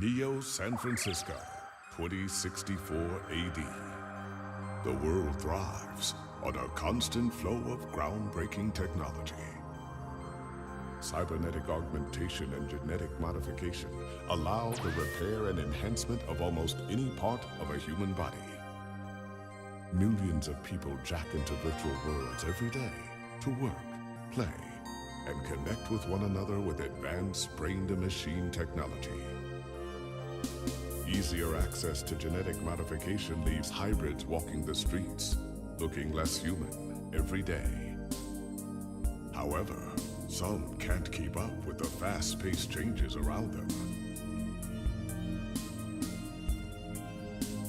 Neo San Francisco, 2064 AD. The world thrives on a constant flow of groundbreaking technology. Cybernetic augmentation and genetic modification allow the repair and enhancement of almost any part of a human body. Millions of people jack into virtual worlds every day to work, play, and connect with one another with advanced brain-to-machine technology. Easier access to genetic modification leaves hybrids walking the streets, looking less human every day. However, some can't keep up with the fast-paced changes around them.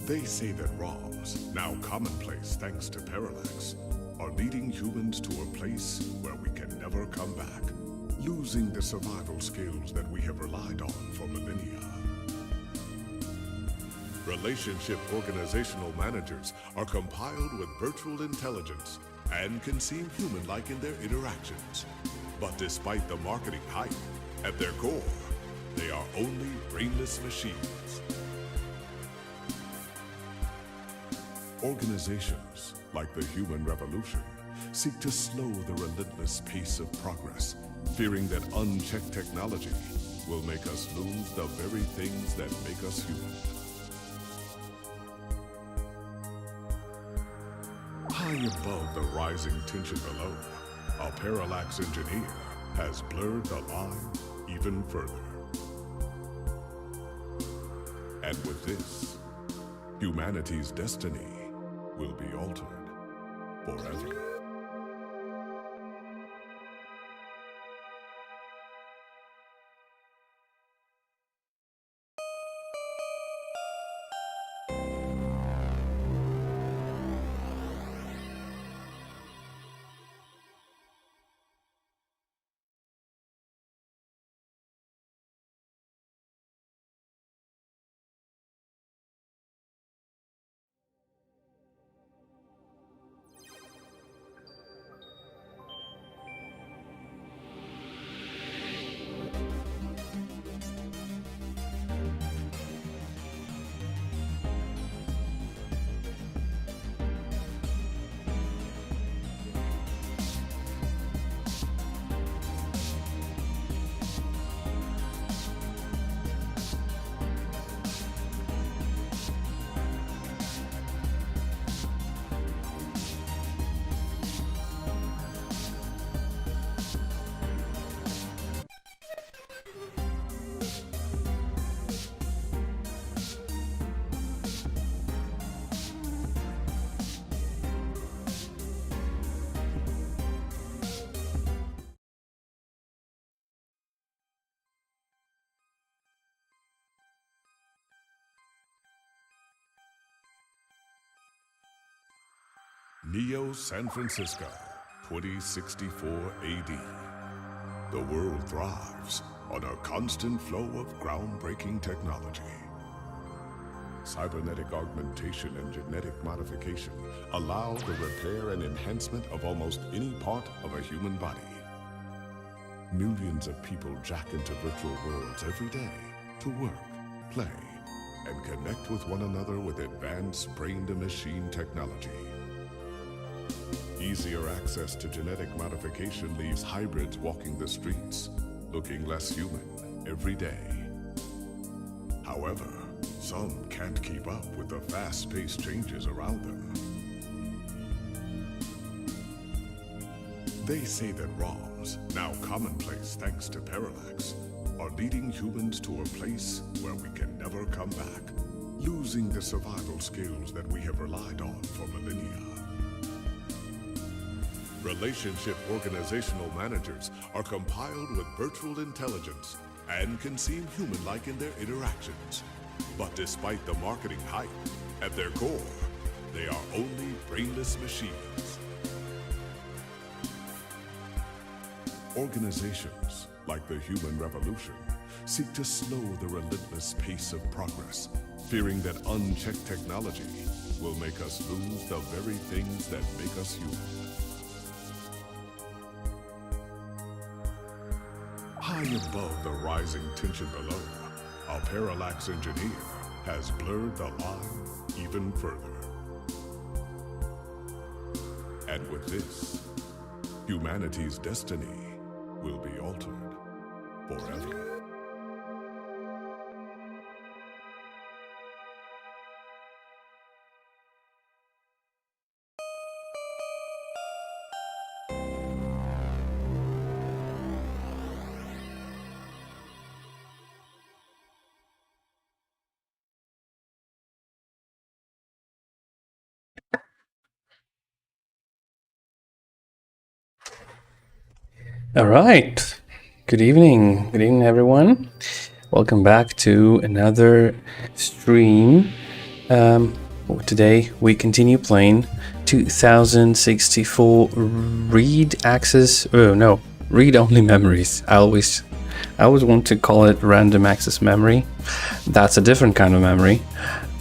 They say that ROMs, now commonplace thanks to parallax, are leading humans to a place where we can never come back, losing the survival skills that we have relied on for millennia. Relationship organizational managers are compiled with virtual intelligence and can seem human-like in their interactions. But despite the marketing hype, at their core, they are only brainless machines. Organizations, like the human revolution, seek to slow the relentless pace of progress, fearing that unchecked technology will make us lose the very things that make us human. High above the rising tension below, a parallax engineer has blurred the line even further. And with this, humanity's destiny will be altered forever. Neo San Francisco, 2064 AD. The world thrives on a constant flow of groundbreaking technology. Cybernetic augmentation and genetic modification allow the repair and enhancement of almost any part of a human body. Millions of people jack into virtual worlds every day to work, play, and connect with one another with advanced brain-to-machine technology. Easier access to genetic modification leaves hybrids walking the streets, looking less human every day. However, some can't keep up with the fast-paced changes around them. They say that ROMs, now commonplace thanks to parallax, are leading humans to a place where we can never come back, losing the survival skills that we have relied on for millennia. Relationship organizational managers are compiled with virtual intelligence and can seem human-like in their interactions. But despite the marketing hype, at their core, they are only brainless machines. Organizations, like the human revolution, seek to slow the relentless pace of progress, fearing that unchecked technology will make us lose the very things that make us human. High above the rising tension below, a parallax engineer has blurred the line even further. And with this, humanity's destiny will be altered forever. All right. Good evening. Good evening, everyone. Welcome back to another stream. Today we continue playing 2064 read-only memories. I always want to call it random access memory. That's a different kind of memory,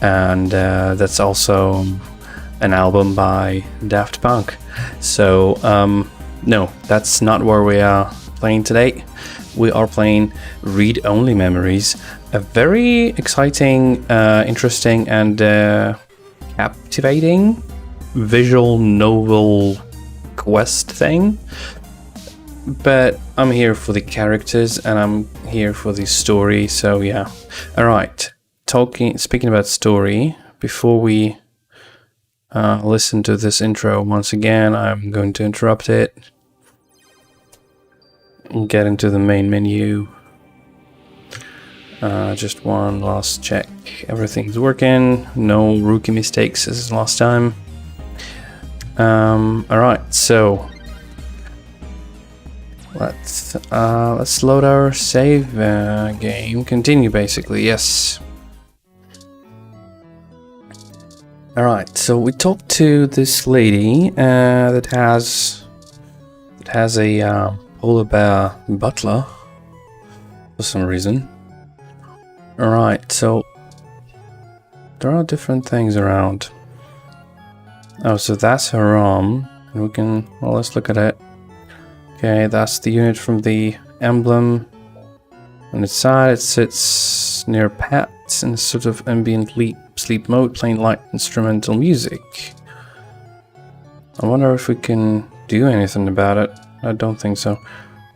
and that's also an album by Daft Punk. So no, that's not where we are playing today. We are playing read-only memories, a very exciting, interesting, and captivating visual novel quest thing. But I'm here for the characters and I'm here for the story, so yeah. Alright, speaking about story, before we listen to this intro once again, I'm going to interrupt it and get into the main menu. Just one last check. Everything's working. No rookie mistakes as last time. Alright, so let's load our save game. Continue, basically. Yes. Alright, so we talked to this lady that has a polar bear butler for some reason. Alright, so there are different things around. Oh, so that's her arm, and we can, well, let's look at it. Okay, that's the unit from the emblem. On its side, it sits near Pat in a sort of ambient sleep mode, playing light instrumental music. I wonder if we can do anything about it. I don't think so.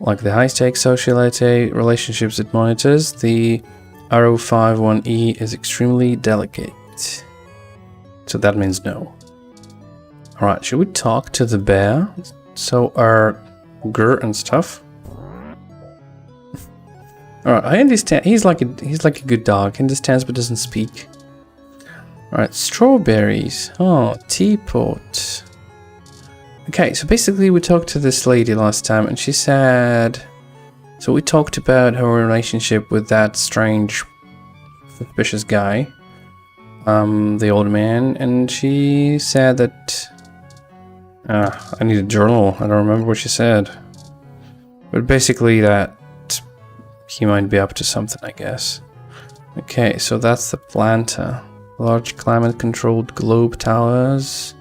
Like the high-stakes socialite relationships it monitors, the RO51E is extremely delicate. So that means no. Alright, should we talk to the bear? So our grr and stuff. Alright, I understand. He's like a good dog. He understands but doesn't speak. Alright, strawberries. Oh, teapot. Okay, so basically we talked to this lady last time and she said... So we talked about her relationship with that strange, suspicious guy. The old man, and she said that... I need a journal. I don't remember what she said. But basically that he might be up to something, I guess. Okay, so that's the planter. Large climate-controlled globe towers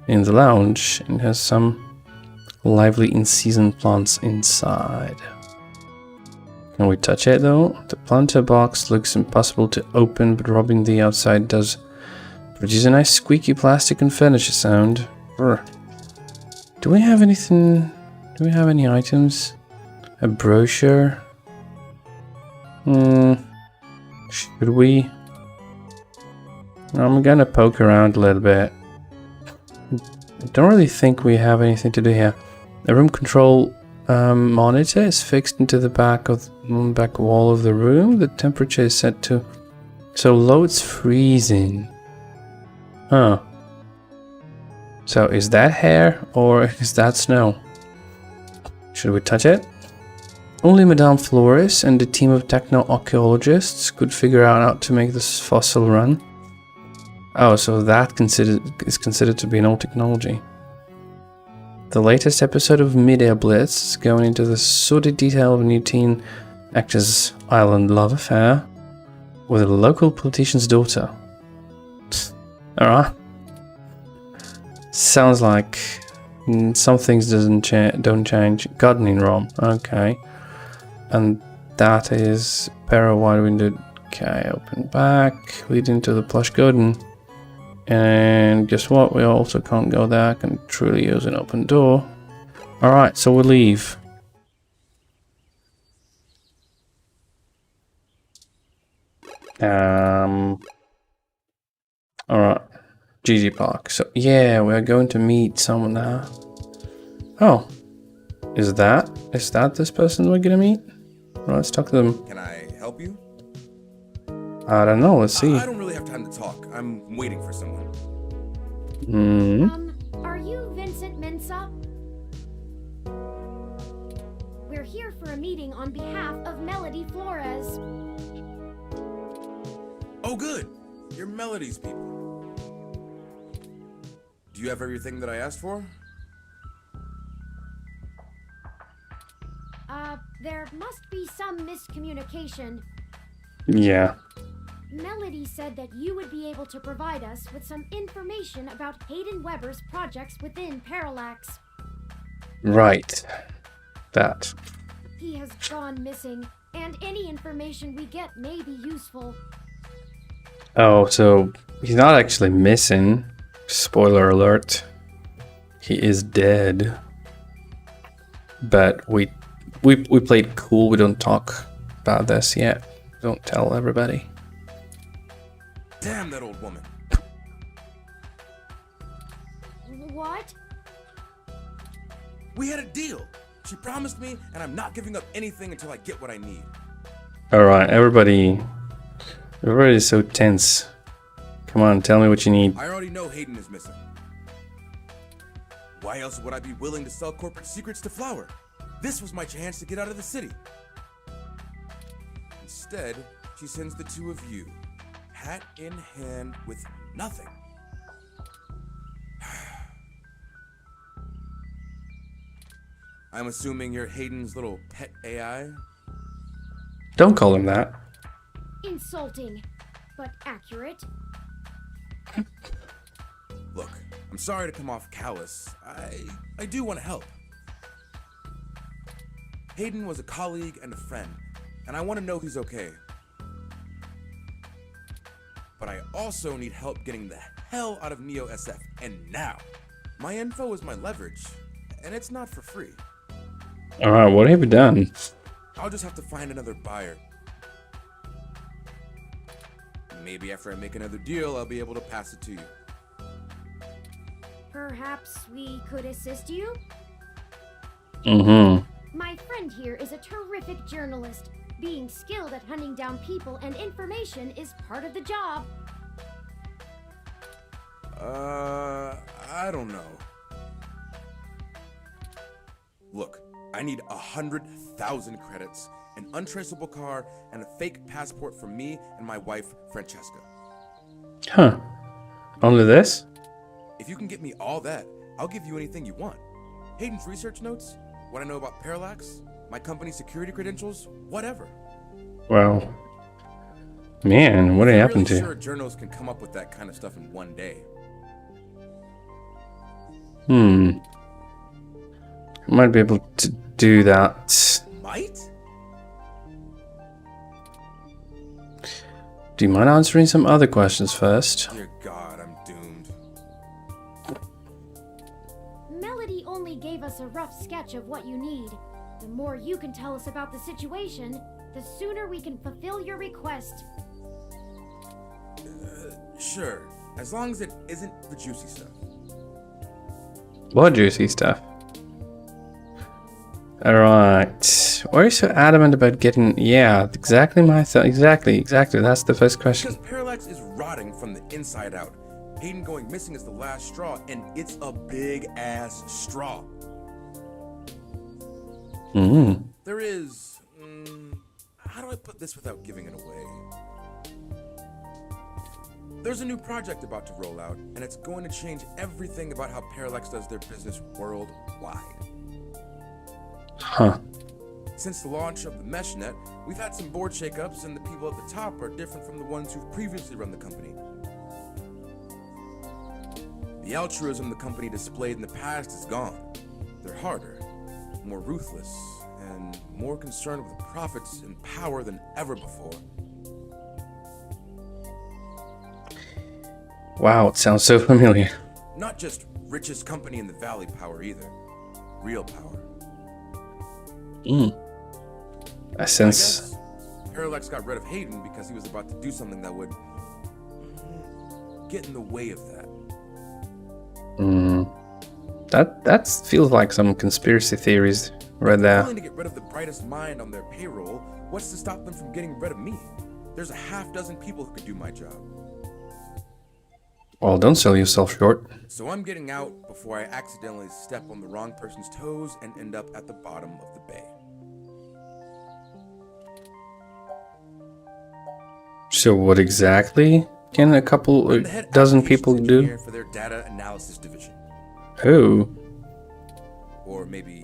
in the lounge, and has some lively in-season plants inside. Can we touch it though? The planter box looks impossible to open, but rubbing the outside does produce a nice squeaky plastic and furniture sound. Brr. Do we have anything? Do we have any items? A brochure? Should we? I'm gonna poke around a little bit. I don't really think we have anything to do here. The room control monitor is fixed into the back wall of the room. The temperature is set to so low it's freezing. Huh. So is that hair or is that snow? Should we touch it? Only Madame Flores and a team of techno-archaeologists could figure out how to make this fossil run. Oh, so that is considered to be an old technology. The latest episode of Mid-Air Blitz is going into the sordid detail of a new teen actor's island love affair with a local politician's daughter. Alright. Sounds like some things don't change. Gardening room, okay. And that is para wide-windowed Okay, open back, lead into the plush garden. And guess what? We also can't go there. Can truly use an open door. Alright, so we'll leave. Alright. GG Park. So yeah, we're going to meet someone now. Oh. Is that this person we're gonna meet? Well, let's talk to them. Can I help you? I don't know, let's see. I don't really have time to talk. I'm waiting for someone. Are you Vincent Mensa? We're here for a meeting on behalf of Melody Flores. Oh, good. You're Melody's people. Do you have everything that I asked for? There must be some miscommunication. Yeah. Melody said that you would be able to provide us with some information about Hayden Weber's projects within Parallax. Right. That. He has gone missing, and any information we get may be useful. Oh, so he's not actually missing. Spoiler alert. He is dead. But we played cool. We don't talk about this yet. Don't tell everybody. Damn that old woman. What? We had a deal. She promised me, and I'm not giving up anything until I get what I need. Alright, everybody's so tense. Come on, tell me what you need. I already know Hayden is missing. Why else would I be willing to sell corporate secrets to Flower? This was my chance to get out of the city. Instead, she sends the two of you, hat in hand, with nothing. I'm assuming you're Hayden's little pet AI? Don't call him that. Insulting, but accurate. Look, I'm sorry to come off callous. I do want to help. Hayden was a colleague and a friend, and I want to know he's okay. But I also need help getting the hell out of Neo SF, and now. My info is my leverage, and it's not for free. Alright, what have you done? I'll just have to find another buyer. Maybe after I make another deal, I'll be able to pass it to you. Perhaps we could assist you? Mm-hmm. My friend here is a terrific journalist. Being skilled at hunting down people and information is part of the job. I don't know. Look, I need 100,000 credits, an untraceable car, and a fake passport for me and my wife, Francesca. Huh. Only this? If you can get me all that, I'll give you anything you want. Hayden's research notes, what I know about Parallax, my company's security credentials, whatever. Well, man, what happened to I'm you? sure journals can come up with that kind of stuff in one day. Might be able to do that. Might? Do you mind answering some other questions first? Dear God, I'm doomed. Melody only gave us a rough sketch of what you need. The more you can tell us about the situation, the sooner we can fulfill your request. Sure, as long as it isn't the juicy stuff. What juicy stuff? Alright. Why are you so adamant about getting... Yeah, exactly my thought. Exactly. That's the first question. Because Parallax is rotting from the inside out. Hayden going missing is the last straw, and it's a big-ass straw. There is... how do I put this without giving it away? There's a new project about to roll out, and it's going to change everything about how Parallax does their business worldwide. Huh. Since the launch of the MeshNet, we've had some board shakeups, and the people at the top are different from the ones who've previously run the company. The altruism the company displayed in the past is gone. They're harder, more ruthless, and more concerned with profits and power than ever before. Wow, it sounds so familiar. Not just richest company in the valley power either. Real power. I I sense. guess Parallax got rid of Hayden because he was about to do something that would get in the way of that. That feels like some conspiracy theories right there. Willing to get rid of the brightest mind on their payroll, what's to stop them from getting rid of me? There's a half dozen people who could do my job. Well, don't sell yourself short. So I'm getting out before I accidentally step on the wrong person's toes and end up at the bottom of the bay. So what exactly can a couple, I'm the head dozen applications people do? engineer for their data analysis division. Who? Or maybe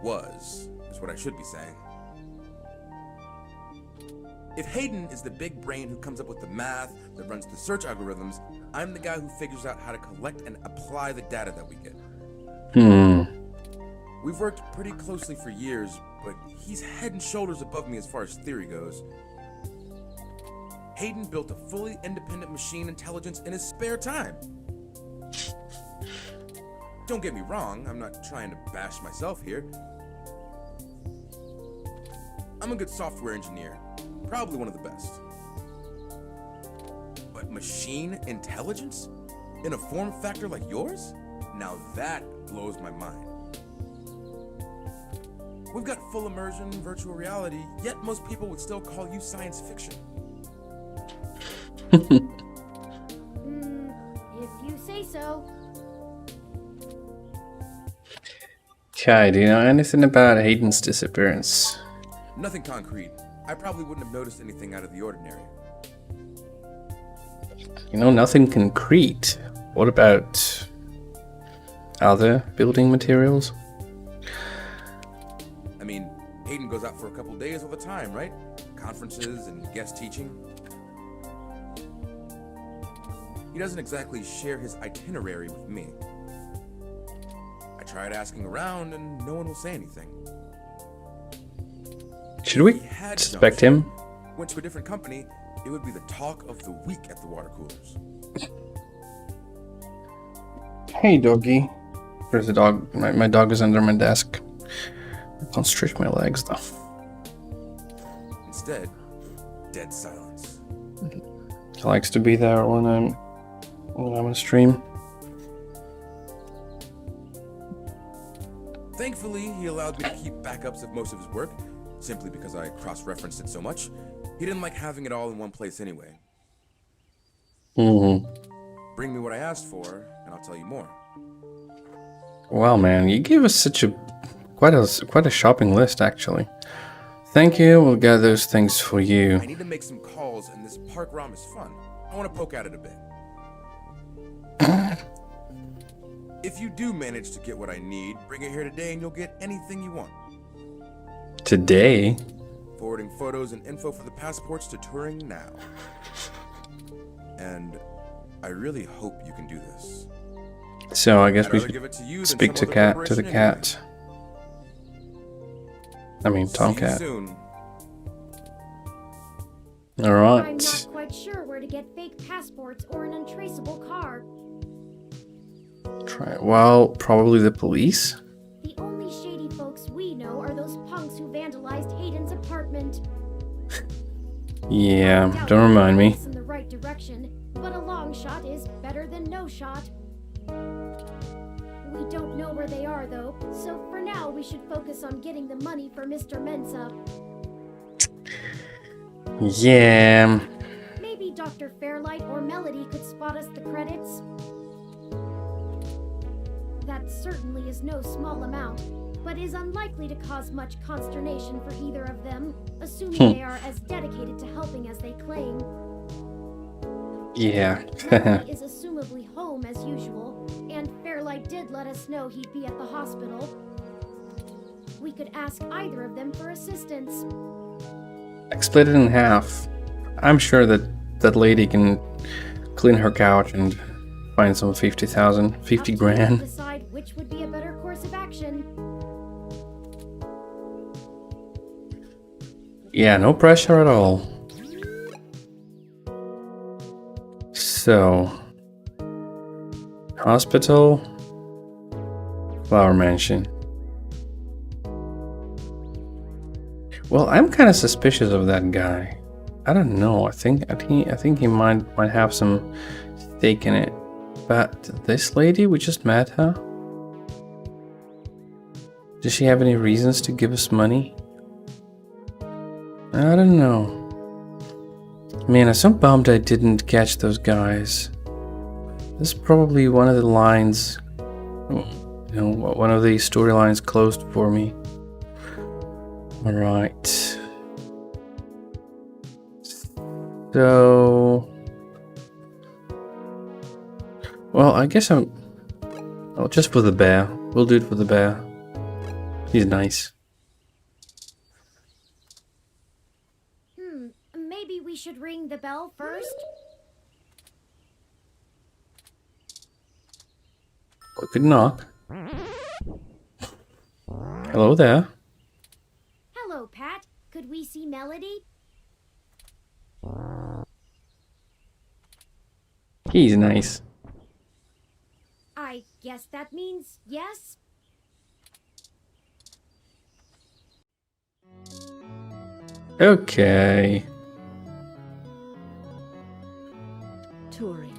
was, is what I should be saying. If Hayden is the big brain who comes up with the math that runs the search algorithms, I'm the guy who figures out how to collect and apply the data that we get. We've worked pretty closely for years, but he's head and shoulders above me as far as theory goes. Hayden built a fully independent machine intelligence in his spare time. Don't get me wrong, I'm not trying to bash myself here. I'm a good software engineer, probably one of the best. But machine intelligence? In a form factor like yours? Now that blows my mind. We've got full immersion, virtual reality, yet most people would still call you science fiction. If you say so. Okay, do you know anything about Hayden's disappearance? Nothing concrete. I probably wouldn't have noticed anything out of the ordinary. You know, nothing concrete. What about other building materials? I mean, Hayden goes out for a couple days all the time, right? Conferences and guest teaching. He doesn't exactly share his itinerary with me. I tried asking around and no one will say anything. Should we He had suspect jumped him? ship, went to a different company, it would be the talk of the week at the water coolers. Hey, doggy. There's a dog. My dog is under my desk. I can't stretch my legs though. Instead, dead silence. He likes to be there when I'm on stream. Thankfully, he allowed me to keep backups of most of his work, simply because I cross-referenced it so much. He didn't like having it all in one place anyway. Bring me what I asked for, and I'll tell you more. Wow, man, you gave us quite a shopping list actually. Thank you. We'll get those things for you. I need to make some calls, and this park ROM is fun. I want to poke at it a bit. If you do manage to get what I need, bring it here today and you'll get anything you want. Today? Forwarding photos and info for the passports to touring now. And I really hope you can do this. So I guess I'd we rather give it to you than speak to some other the corporation cat. I mean, See you Tomcat. soon. All I'm right. not quite sure where to get fake passports or an untraceable car. Try. Well, probably the police. The only shady folks we know are those punks who vandalized Hayden's apartment. Yeah, Doubt don't remind me. it's in the right direction, but a long shot is better than no shot. We don't know where they are though, so for now we should focus on getting the money for Mr. Mensa. Yeah. Maybe Dr. Fairlight or Melody could spot us the credits. That certainly is no small amount, but is unlikely to cause much consternation for either of them, assuming they are as dedicated to helping as they claim. Yeah. Melody is assumably home as usual, and Fairlight did let us know he'd be at the hospital. We could ask either of them for assistance. Split it in half. I'm sure that that lady can clean her couch and find some 50,000, 50 Up to you to grand. decide which would be a better course of action. Yeah, no pressure at all. So, Hospital. Flower Mansion. Well, I'm kind of suspicious of that guy. I don't know. I think he might have some stake in it. But this lady, we just met her. Does she have any reasons to give us money? I don't know. Man, I'm so bummed I didn't catch those guys. This is probably one of the lines, you know, one of the storylines closed for me. Alright. So... Well, I guess I'm... Oh, just for the bear. We'll do it for the bear. He's nice. Maybe we should ring the bell first? We could knock. Hello there. Hello, Pat. Could we see Melody? He's nice. I guess that means yes? Okay. Tori,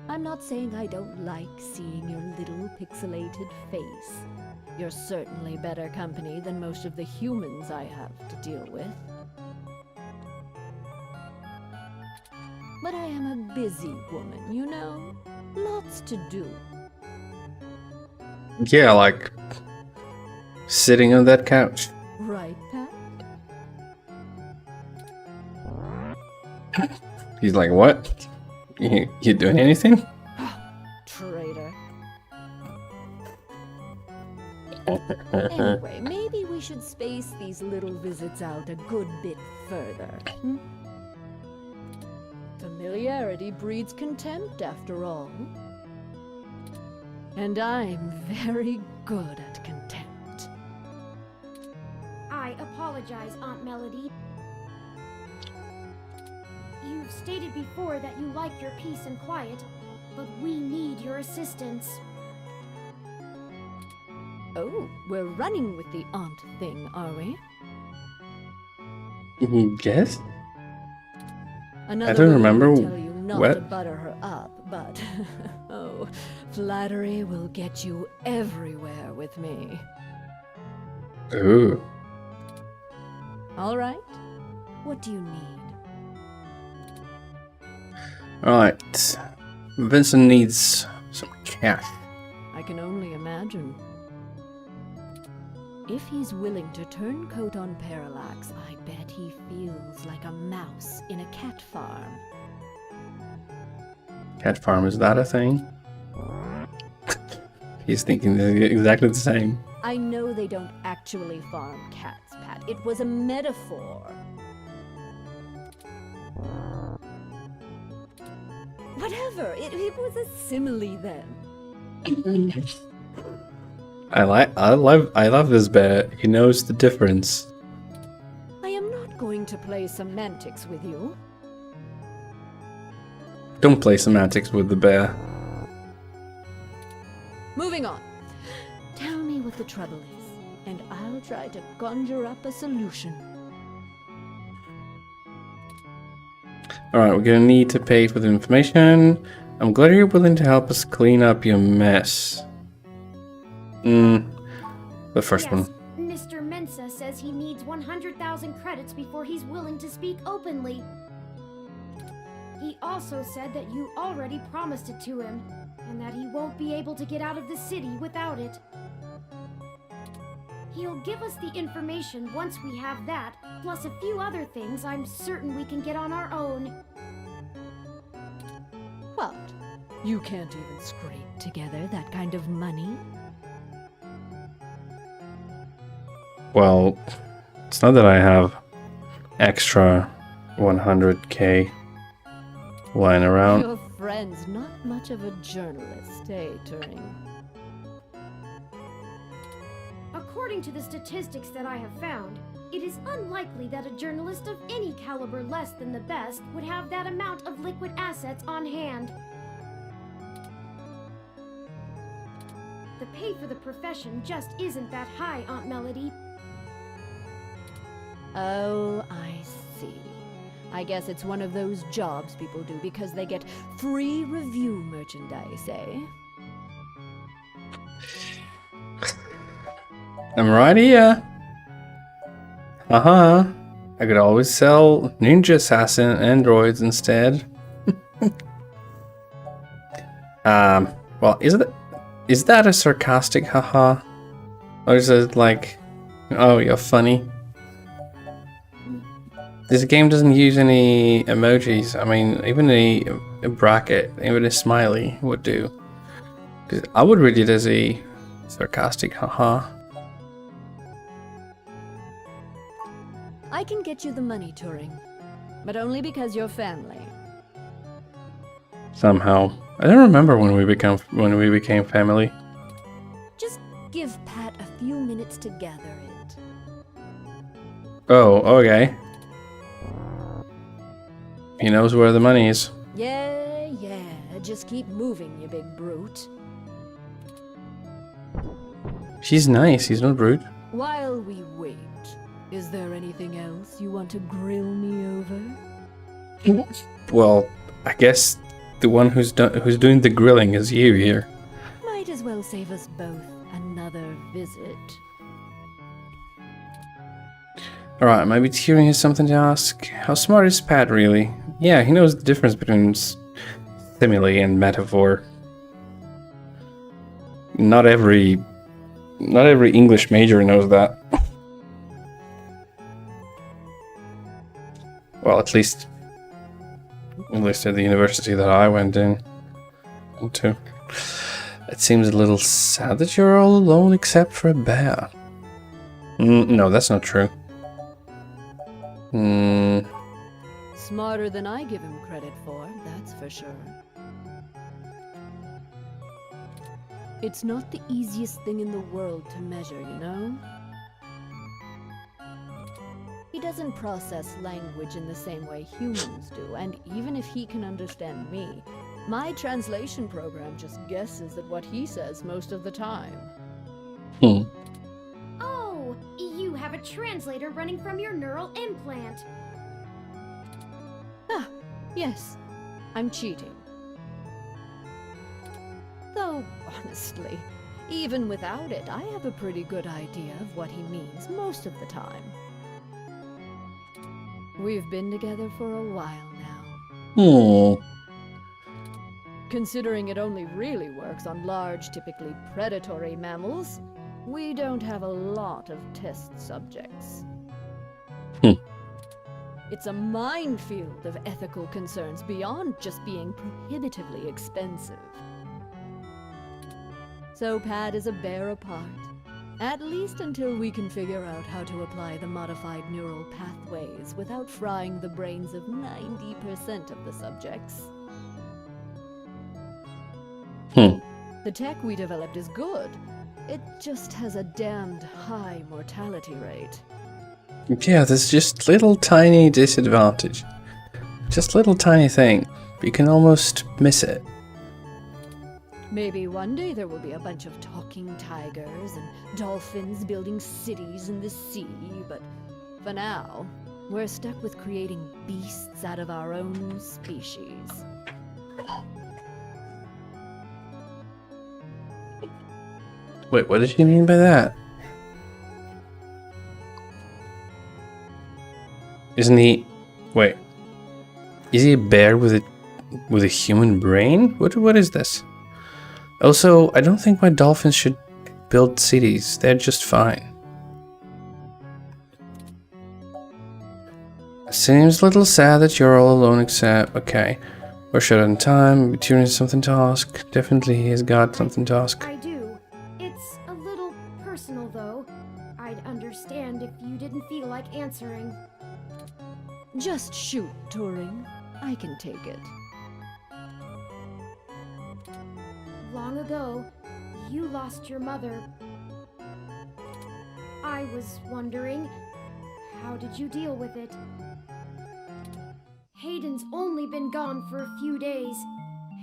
I'm not saying I don't like seeing your little pixelated face. You're certainly better company than most of the humans I have to deal with. But I am a busy woman, you know? Lots to do. Yeah, like sitting on that couch. Right, Pat? He's like, what? You doing anything? Traitor. Anyway, maybe we should space these little visits out a good bit further. Hmm? Familiarity breeds contempt, after all. And I'm very good at contempt. I apologize, Aunt Melody. You've stated before that you like your peace and quiet, but we need your assistance. Oh, we're running with the aunt thing, are we? Yes? Another I don't woman remember will tell you not what. to butter her up, but oh, flattery will get you everywhere with me. Ooh. All right. What do you need? Alright. Vincent needs some cash. I can only imagine. If he's willing to turn coat on Parallax, I bet he feels like a mouse in a cat farm. Cat farm, is that a thing? He's thinking exactly the same. I know they don't actually farm cats, Pat. It was a metaphor. Whatever. It was a simile then. I love this bear. He knows the difference. I am not going to play semantics with you. Don't play semantics with the bear. Moving on. Tell me what the trouble is, and I'll try to conjure up a solution. Alright, we're gonna need to pay for the information. I'm glad you're willing to help us clean up your mess. The first Yes, one. Mr. Mensa says he needs 100,000 credits before he's willing to speak openly. He also said that you already promised it to him, and that he won't be able to get out of the city without it. He'll give us the information once we have that, plus a few other things I'm certain we can get on our own. What? You can't even scrape together that kind of money? Well, it's not that I have extra 100k lying around. Your friend's not much of a journalist, eh, Turing? According to the statistics that I have found, it is unlikely that a journalist of any caliber less than the best would have that amount of liquid assets on hand. pay for the profession just isn't that high, Aunt Melody. Oh, I see. I guess it's one of those jobs people do because they get free review merchandise, eh? I'm right here. I could always sell ninja assassin androids instead. Well, is that a sarcastic haha? Or is it like, oh, you're funny? This game doesn't use any emojis. I mean, even a bracket, even a smiley would do. 'Cause I would read it as a sarcastic haha. I can get you the money, Turing. But only because you're family. Somehow. I don't remember when we became family. Just give Pat a few minutes to gather it. Oh, okay. He knows where the money is. Yeah. Just keep moving, you big brute. She's nice, he's not rude. While we wait, is there anything else you want to grill me over? Well, I guess the one who's doing the grilling is you here. Might as well save us both another visit. Alright, maybe Turing has something to ask. How smart is Pat really? Yeah, he knows the difference between simile and metaphor. Not every English major knows that. Well, at least at the university that I went into. It seems a little sad that you're all alone except for a bear. No, that's not true. Smarter than I give him credit for, that's for sure. It's not the easiest thing in the world to measure, you know? He doesn't process language in the same way humans do, and even if he can understand me, my translation program just guesses at what he says most of the time. Oh, you have a translator running from your neural implant. Ah, yes, I'm cheating. Though, honestly, even without it, I have a pretty good idea of what he means most of the time. We've been together for a while now. Considering it only really works on large, typically predatory mammals, we don't have a lot of test subjects. It's a minefield of ethical concerns beyond just being prohibitively expensive. So Pat is a bear apart, at least until we can figure out how to apply the modified neural pathways without frying the brains of 90% of the subjects. The tech we developed is good. It just has a damned high mortality rate. Yeah, there's just little tiny disadvantage. Just little tiny thing. You can almost miss it. Maybe one day there will be a bunch of talking tigers and dolphins building cities in the sea, but for now, we're stuck with creating beasts out of our own species. Wait, what did she mean by that? Isn't he... Wait. Is he a bear with a human brain? What is this? Also, I don't think my dolphins should build cities. They're just fine. Seems a little sad that you're all alone except... Okay. We're short on time. Turing has something to ask. Definitely he has got something to ask. I do. It's a little personal, though. I'd understand if you didn't feel like answering. Just shoot, Turing. I can take it. Long ago, you lost your mother. I was wondering, how did you deal with it? Hayden's only been gone for a few days,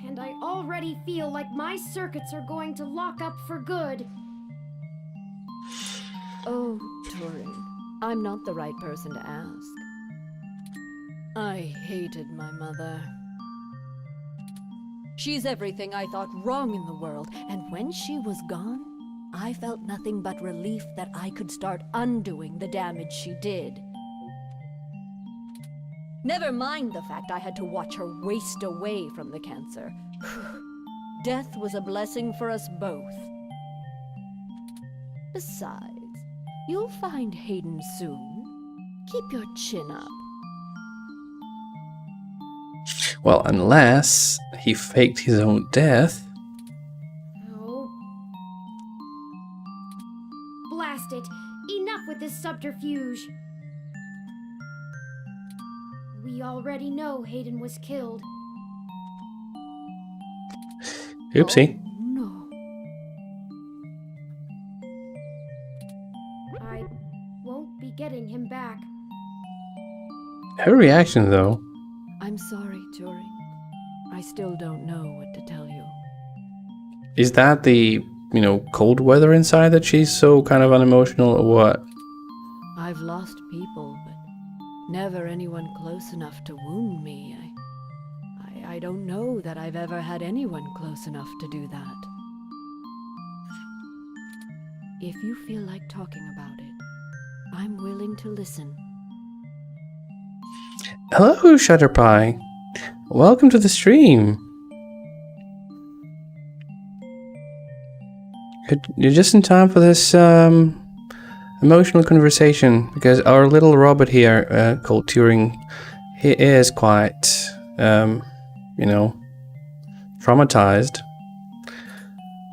And I already feel like my circuits are going to lock up for good. Oh, Turing, I'm not the right person to ask. I hated my mother. She's everything I thought wrong in the world, and when she was gone, I felt nothing but relief that I could start undoing the damage she did. Never mind the fact I had to watch her waste away from the cancer. Death was a blessing for us both. Besides, you'll find Hayden soon. Keep your chin up. Well, unless he faked his own death. Oh. Blast it! Enough with this subterfuge! We already know Hayden was killed. Oopsie. Oh, no. I won't be getting him back. Her reaction, though. I'm sorry, Turing. I still don't know what to tell you. Is that the, cold weather inside that she's so kind of unemotional, or what? I've lost people, but never anyone close enough to wound me. I don't know that I've ever had anyone close enough to do that. If you feel like talking about it, I'm willing to listen. Hello, Shutterpie. Welcome to the stream. You're just in time for this emotional conversation, because our little robot here, called Turing, he is quite, traumatized.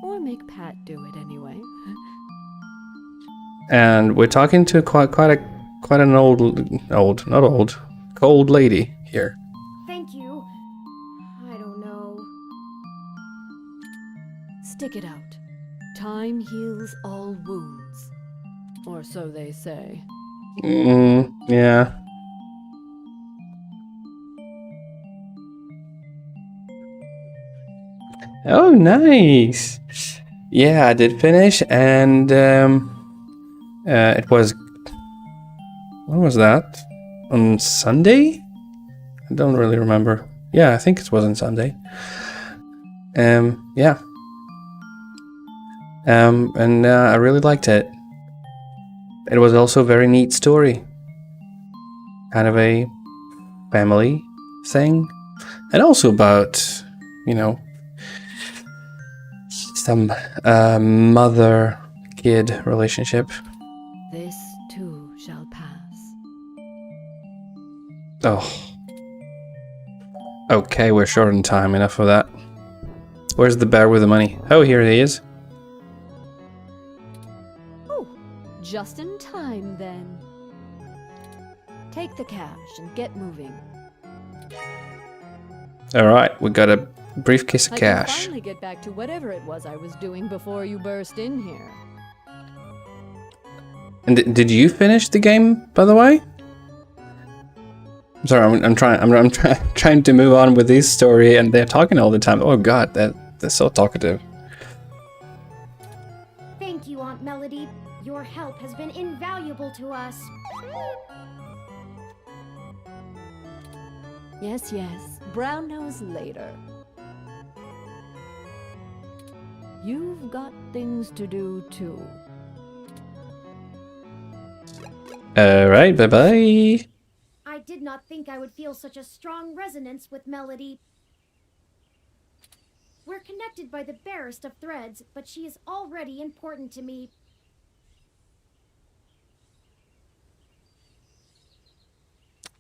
Or make Pat do it anyway. And we're talking to quite an cold lady here. Thank you. I don't know. Stick it out. Time heals all wounds. Or so they say. Yeah. Oh, nice. Yeah, I did finish, and it was. When was that? On Sunday? I don't really remember. Yeah, I think it was on Sunday. Yeah. And I really liked it. It was also a very neat story. Kind of a family thing. And also about, some mother-kid relationship. This too shall pass. Oh. Okay, we're short on time. Enough of that. Where's the bear with the money? Oh, here he is. Oh, just in time then. Take the cash and get moving. Alright, we got a briefcase of I can cash. finally get back to whatever it was I was doing before you burst in here. And did you finish the game, by the way? I'm sorry, I'm trying to move on with this story, and they're talking all the time. Oh god, they're so talkative. Thank you, Aunt Melody. Your help has been invaluable to us. Yes, yes. Brown nose later. You've got things to do too. Alright, bye-bye. I did not think I would feel such a strong resonance with Melody. We're connected by the barest of threads, but she is already important to me.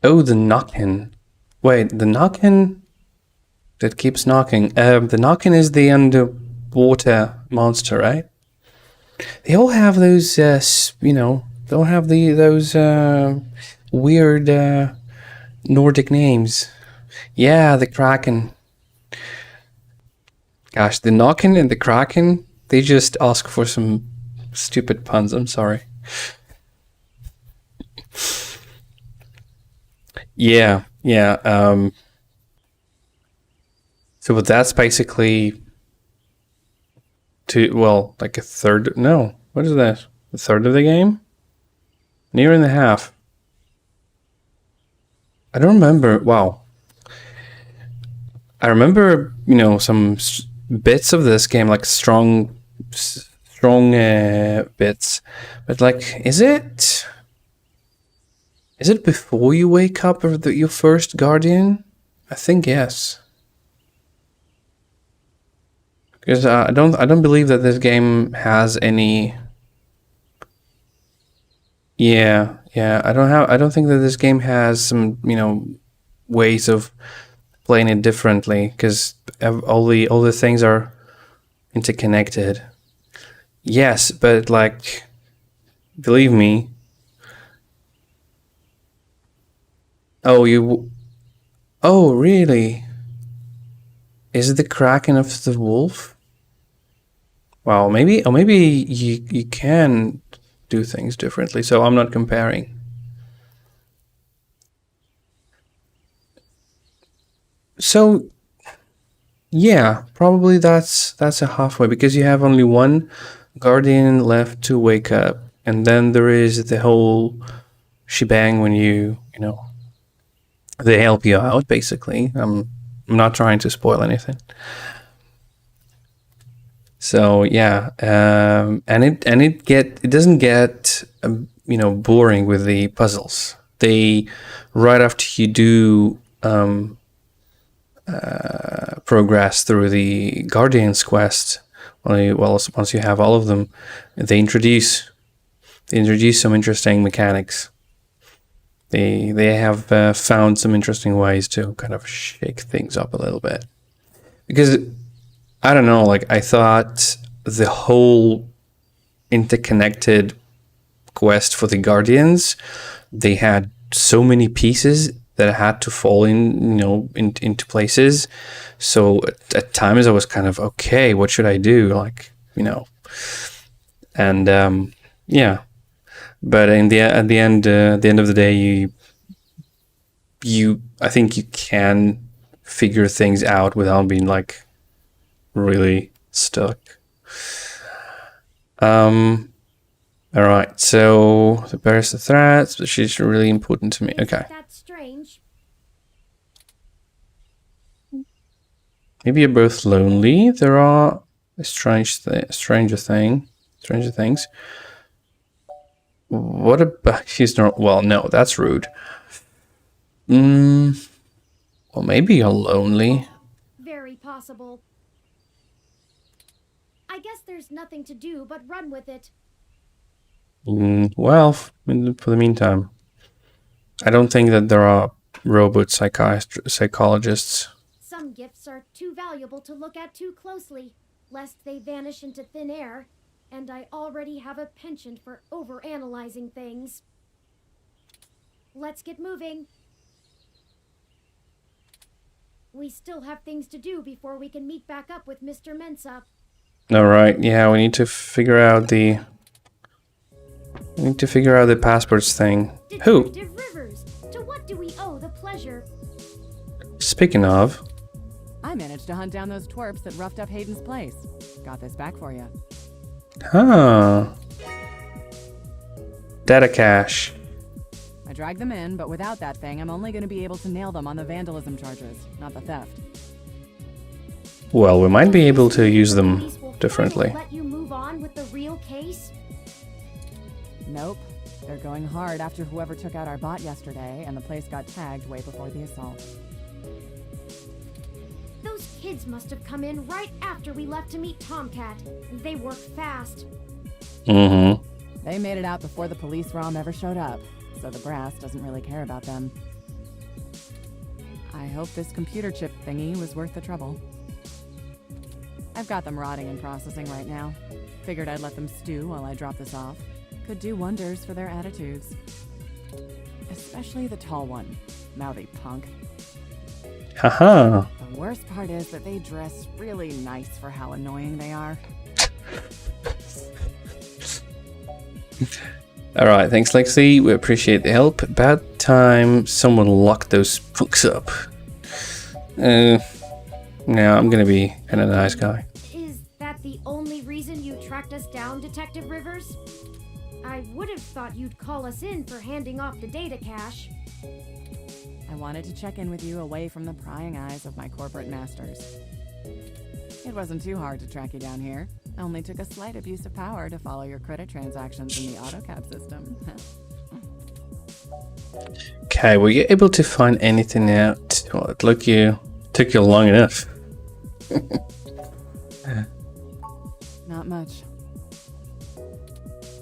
Oh, the knockin'. Wait, the knockin' that keeps knocking. The knockin' is the underwater monster, right? They all have those, they'll have those weird Nordic names. Yeah, the Kraken. Gosh, the knockin' and the Kraken, they just ask for some stupid puns. I'm sorry. Yeah. So, but that's basically like a third. No, what is that? A third of the game? Near and a half. I don't remember. Wow. I remember, some bits of this game, like strong bits. But like, is it before you wake up or your first guardian? I think yes. Because I don't believe that this game has any. Yeah. I don't think that this game has some ways of playing it differently, because all the things are interconnected. Yes, but like, believe me. Oh, really? Is it the Kraken of the wolf? Wow, maybe you can do things differently, so I'm not comparing. So, yeah, probably that's a halfway, because you have only one guardian left to wake up, and then there is the whole shebang when they help you out, basically. I'm not trying to spoil anything. So yeah, and it doesn't get boring with the puzzles. They, right after you do progress through the Guardian's quest, once you have all of them, they introduce some interesting mechanics. They have found some interesting ways to kind of shake things up a little bit, because I don't know, like, I thought the whole interconnected quest for the Guardians, they had so many pieces that had to fall into places. So at times I was kind of, okay, what should I do? Like, and yeah. But at the end of the day, I think you can figure things out without being like really stuck. All right, so the bears the threats, but she's really important to me. Okay. That's strange. Maybe you're both lonely. There are stranger things. What about she's not? Well, no, that's rude. Well, maybe you're lonely. Very possible. I guess there's nothing to do but run with it. Well, for the meantime, I don't think that there are robot psychologists. Some gifts are too valuable to look at too closely, lest they vanish into thin air, and I already have a penchant for overanalyzing things. Let's get moving. We still have things to do before we can meet back up with Mr. Mensa. All right, yeah, we need to figure out the passports thing. Who? Detective Rivers, to what do we owe the pleasure? Speaking of, I managed to hunt down those twerps that roughed up Hayden's place. Got this back for you. Data cache. I dragged them in, but without that thing, I'm only going to be able to nail them on the vandalism charges, not the theft. Well, we might be able to use them Police will differently. finally let you move on with the real case? Nope. They're going hard after whoever took out our bot yesterday, and the place got tagged way before the assault. Those kids must have come in right after we left to meet Tomcat. They work fast. Mm-hmm. They made it out before the police ROM ever showed up, so the brass doesn't really care about them. I hope this computer chip thingy was worth the trouble. I've got them rotting and processing right now. Figured I'd let them stew while I drop this off. Could do wonders for their attitudes. Especially the tall one. Mouthy punk. Haha. The worst part is that they dress really nice for how annoying they are. Alright, thanks Lexi. We appreciate the help. About time someone locked those books up. No, I'm gonna be kind of a nice guy. Is that the only reason you tracked us down, Detective Rivers? I would have thought you'd call us in for handing off the data cache. I wanted to check in with you away from the prying eyes of my corporate masters. It wasn't too hard to track you down here. Only took a slight abuse of power to follow your credit transactions in the AutoCab system. Okay, were you able to find anything out? Well, it took you long enough. Not much.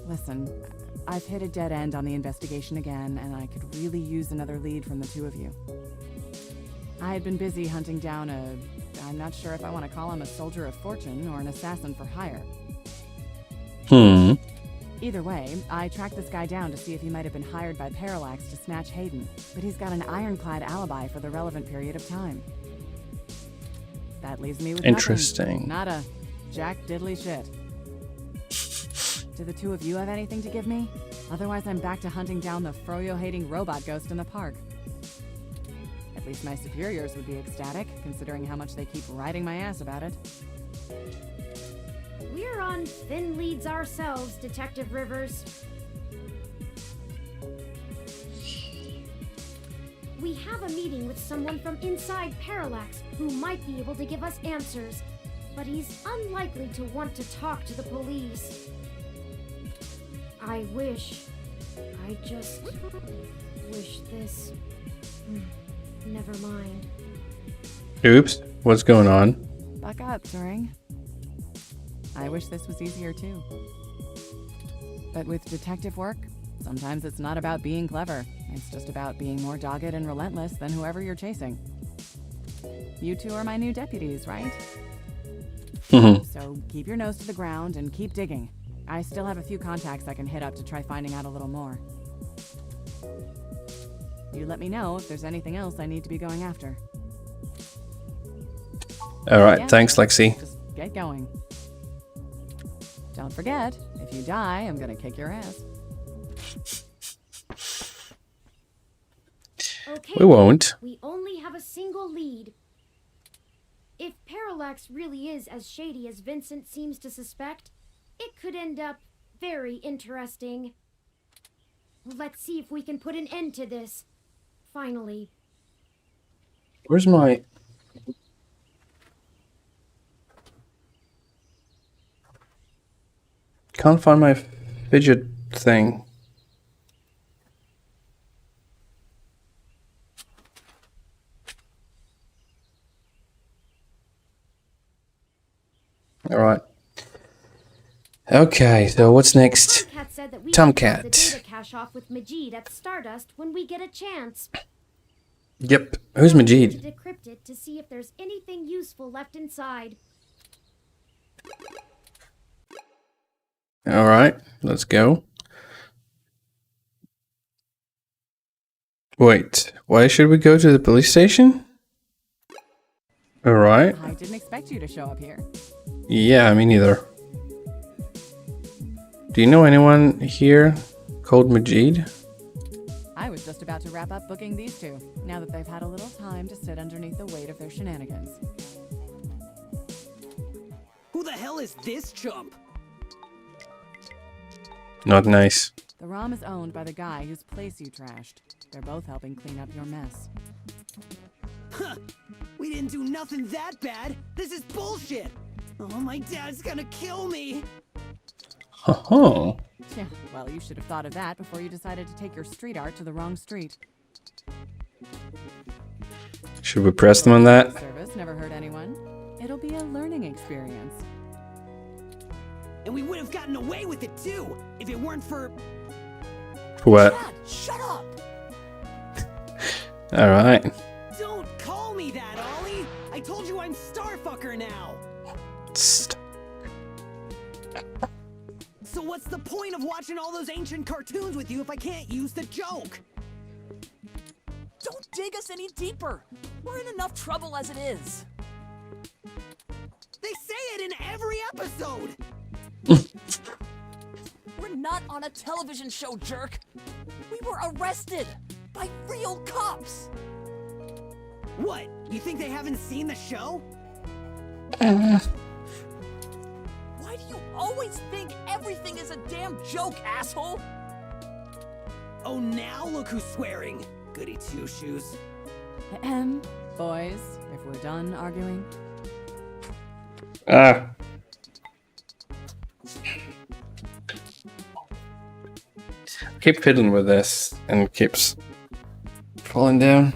Listen, I've hit a dead end on the investigation again, and I could really use another lead from the two of you. I had been busy hunting down I'm not sure if I want to call him a soldier of fortune or an assassin for hire. Either way, I tracked this guy down to see if he might have been hired by Parallax to snatch Hayden, but he's got an ironclad alibi for the relevant period of time. That leaves me with Interesting. nothing. Not a jack diddly shit. Do the two of you have anything to give me? Otherwise, I'm back to hunting down the froyo-hating robot ghost in the park. At least my superiors would be ecstatic, considering how much they keep riding my ass about it. We're on thin leads ourselves, Detective Rivers. We have a meeting with someone from inside Parallax who might be able to give us answers, but he's unlikely to want to talk to the police. I just wish this... Never mind. Oops, what's going on? Buck up, Turing. I wish this was easier too. But with detective work, sometimes it's not about being clever. It's just about being more dogged and relentless than whoever you're chasing. You two are my new deputies, right? So keep your nose to the ground and keep digging. I still have a few contacts I can hit up to try finding out a little more. You let me know if there's anything else I need to be going after. Alright, Yeah, thanks, so Lexi. Just get going. Don't forget, if you die, I'm gonna kick your ass. Okay, We won't. we only have a single lead. If Parallax really is as shady as Vincent seems to suspect, it could end up very interesting. Let's see if we can put an end to this. Finally. Where's my... Can't find my fidget thing. Alright. Okay, so what's next? Tomcat said that we Tomcat. can close the data cache off with Majid at Stardust when we get a chance. Yep. Who's To Majid? decrypt it to see if there's anything useful left inside. Alright, let's go. Wait, why should we go to the police station? Alright. I didn't expect you to show up here. Yeah, me neither. Do you know anyone here called Majid? I was just about to wrap up booking these two, now that they've had a little time to sit underneath the weight of their shenanigans. Who the hell is this chump? Not nice. The ROM is owned by the guy whose place you trashed. They're both helping clean up your mess. Huh. We didn't do nothing that bad. This is bullshit. Oh, my dad's gonna kill me. Oh, Yeah, well, you should have thought of that before you decided to take your street art to the wrong street. should we press them on that? Service never hurt anyone. It'll be a learning experience. And we would have gotten away with it too, if it weren't for... What? Dad, shut up! Alright. Don't call me that, Ollie! I told you I'm Starfucker now! So what's the point of watching all those ancient cartoons with you if I can't use the joke? Don't dig us any deeper. We're in enough trouble as it is. They say it in every episode! We're not on a television show, jerk. We were arrested by real cops. What? You think they haven't seen the show? Why do you always think everything is a damn joke, asshole? Oh, now look who's swearing. Goody two-shoes. Ahem. Boys, if we're done arguing. Ah. Keep fiddling with this and it keeps falling down.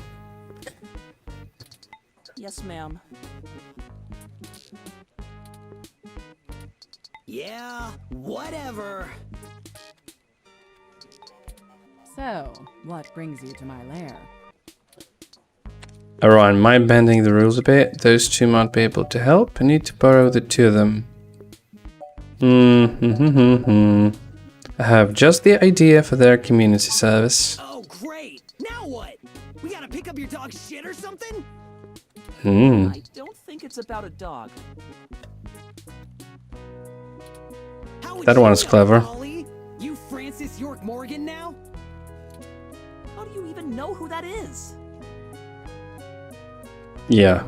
Yes, ma'am. Yeah, whatever. So, what brings you to my lair? Alright, mind bending the rules a bit. Those two might be able to help. I need to borrow the two of them. I have just the idea for their community service. Oh, great. Now what? We gotta pick up your dog's shit or something? I don't think it's about a dog. How would That you one's know, clever. Ollie? You Francis York Morgan now? How do you even know who that is? Yeah.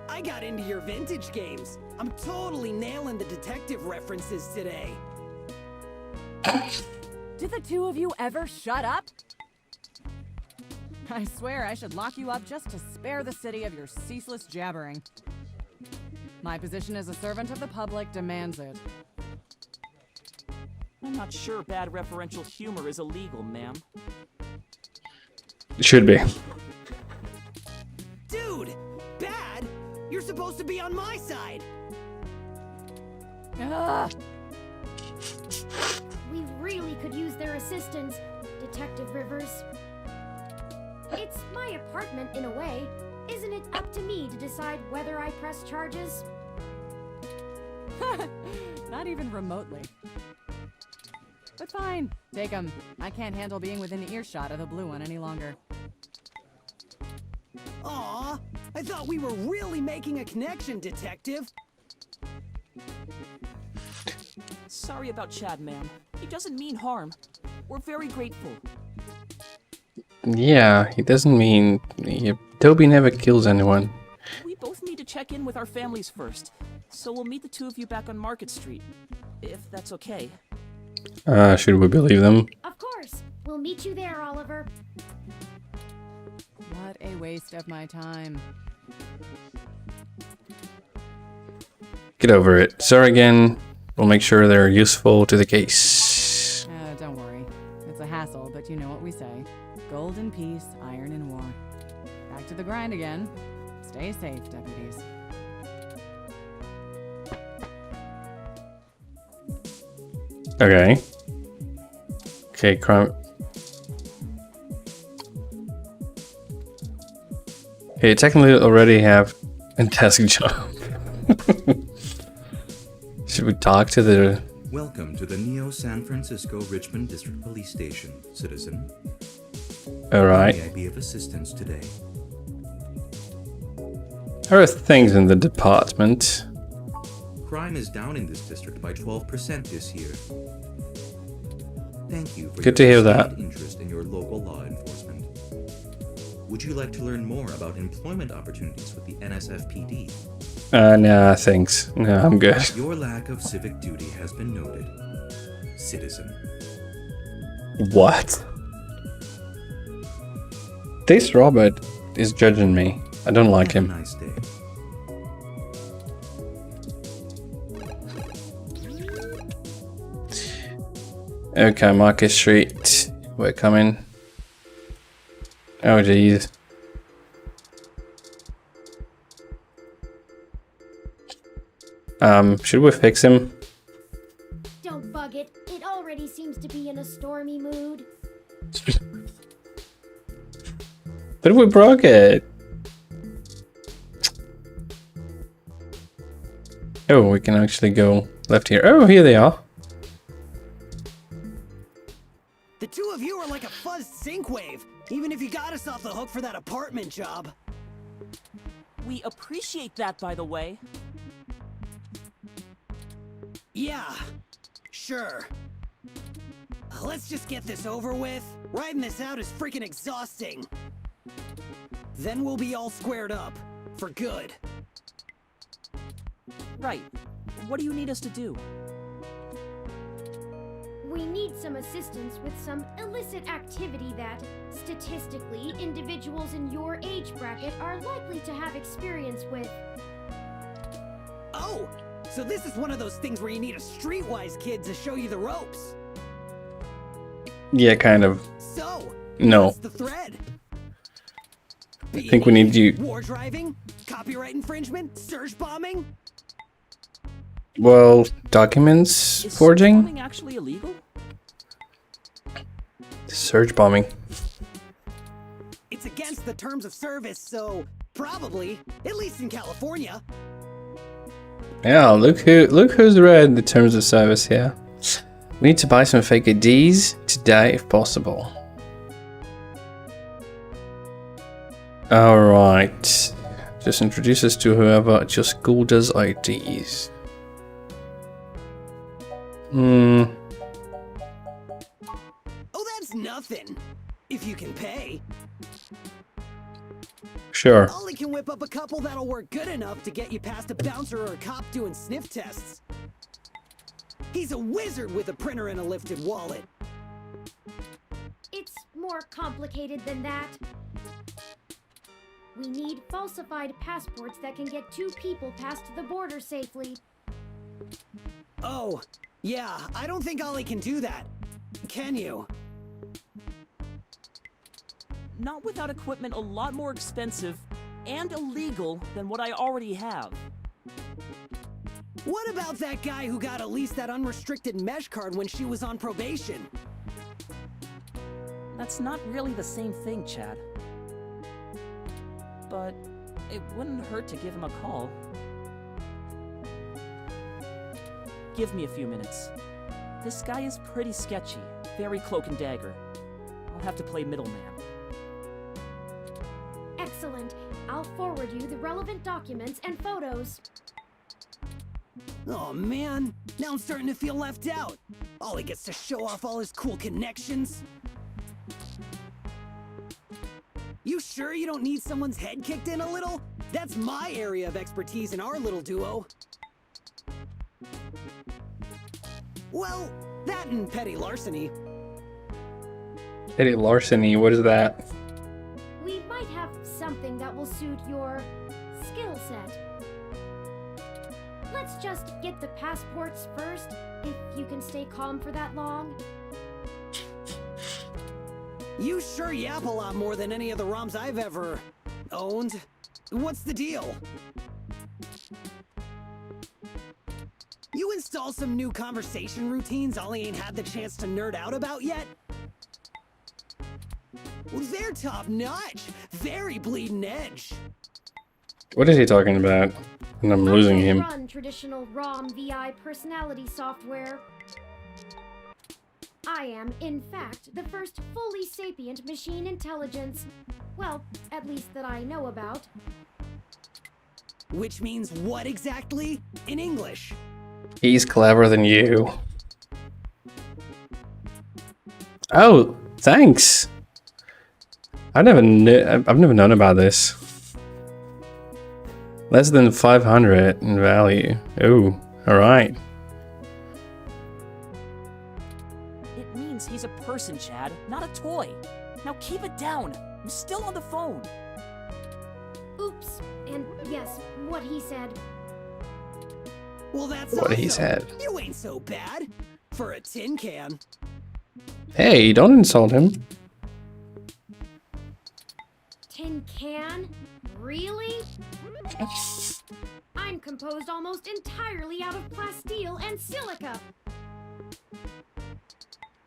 I got into your vintage games. I'm totally nailing the detective references today. Did the two of you ever shut up? I swear I should lock you up just to spare the city of your ceaseless jabbering. My position as a servant of the public demands it. I'm not sure bad referential humor is illegal, ma'am. It should be. Dude, bad? You're supposed to be on my side. Ugh. We really could use their assistance, Detective Rivers. It's my apartment in a way. Isn't it up to me to decide whether I press charges? Not even remotely. But fine, take 'em. I can't handle being within earshot of the blue one any longer. Aw, I thought we were really making a connection, Detective. Sorry about Chad, ma'am. He doesn't mean harm. We're very grateful. Yeah, he doesn't mean... Toby never kills anyone. We both need to check in with our families first, so we'll meet the two of you back on Market Street, if that's okay. Should we believe them? Of course. We'll meet you there, Oliver. What a waste of my time. Get over it. Sorry again. We'll make sure they're useful to the case. Don't worry. It's a hassle, but you know what we say. Gold in peace, iron in war. Back to the grind again. Stay safe, deputies. Okay. Okay, crime. Okay, technically already have a desk job. Should we talk to the... Welcome to the Neo San Francisco Richmond District Police Station, citizen. Alright. May I be of assistance today? There are things in the department. Crime is down in this district by 12% this year. Thank you for Good to your hear that. sustained interest in your local law enforcement. Would you like to learn more about employment opportunities with the NSFPD? Nah, thanks. No, I'm good. Your lack of civic duty has been noted, citizen. What? This Robert is judging me. I don't like Have a him. nice day. Okay, Market Street. We're coming. Oh, jeez. Should we fix him? Don't bug it. It already seems to be in a stormy mood. But we broke it. Oh, we can actually go left here. Oh, here they are. The two of you are like a fuzzed sync-wave, even if you got us off the hook for that apartment job. We appreciate that, by the way. Yeah, sure. Let's just get this over with. Riding this out is freaking exhausting. Then we'll be all squared up. for good. Right. What do you need us to do? We need some assistance with some illicit activity that, statistically, individuals in your age bracket are likely to have experience with. Oh, so this is one of those things where you need a streetwise kid to show you the ropes. Yeah, kind of. So, No. what's the thread? I think we need you. War driving? Copyright infringement? Surge bombing? Well, documents Is forging? bombing actually illegal? Surge bombing. It's against the terms of service, so probably, at least in California. Yeah, look who's read the terms of service here. We need to buy some fake IDs today if possible. Alright. Just introduce us to whoever at your school does IDs. Oh, that's nothing. If you can pay. Sure. Ollie can whip up a couple that'll work good enough to get you past a bouncer or a cop doing sniff tests. He's a wizard with a printer and a lifted wallet. It's more complicated than that. We need falsified passports that can get 2 people past the border safely. Oh, yeah, I don't think Ollie can do that. Can you? Not without equipment a lot more expensive and illegal than what I already have. What about that guy who got at least that unrestricted mesh card when she was on probation? That's not really the same thing, Chad. But it wouldn't hurt to give him a call. Give me a few minutes. This guy is pretty sketchy, very cloak and dagger. I'll have to play middleman. Excellent. I'll forward you the relevant documents and photos. Oh man, now I'm starting to feel left out. Ollie gets to show off all his cool connections. You sure you don't need someone's head kicked in a little? That's my area of expertise in our little duo. Well, that and petty larceny. Petty larceny, what is that? We might have something that will suit your skill set. Let's just get the passports first, if you can stay calm for that long. You sure yap a lot more than any of the ROMs I've ever owned. What's the deal? You install some new conversation routines Ollie ain't had the chance to nerd out about yet? Well, they're top notch. Very bleeding edge. What is he talking about? And I'm losing I don't him. run traditional ROM VI personality software. I am, in fact, the first fully sapient machine intelligence. Well, at least that I know about. Which means what exactly? In English. He's cleverer than you. Oh, thanks. I've never known about this. Less than 500 in value. Oh, alright. It means he's a person, Chad, not a toy. Now keep it down. I'm still on the phone. Oops. And yes, what he said. Well, that's What he awesome. said. You ain't so bad. For a tin can. Hey, don't insult him. Tin can? Really? I'm composed almost entirely out of plasteel and silica.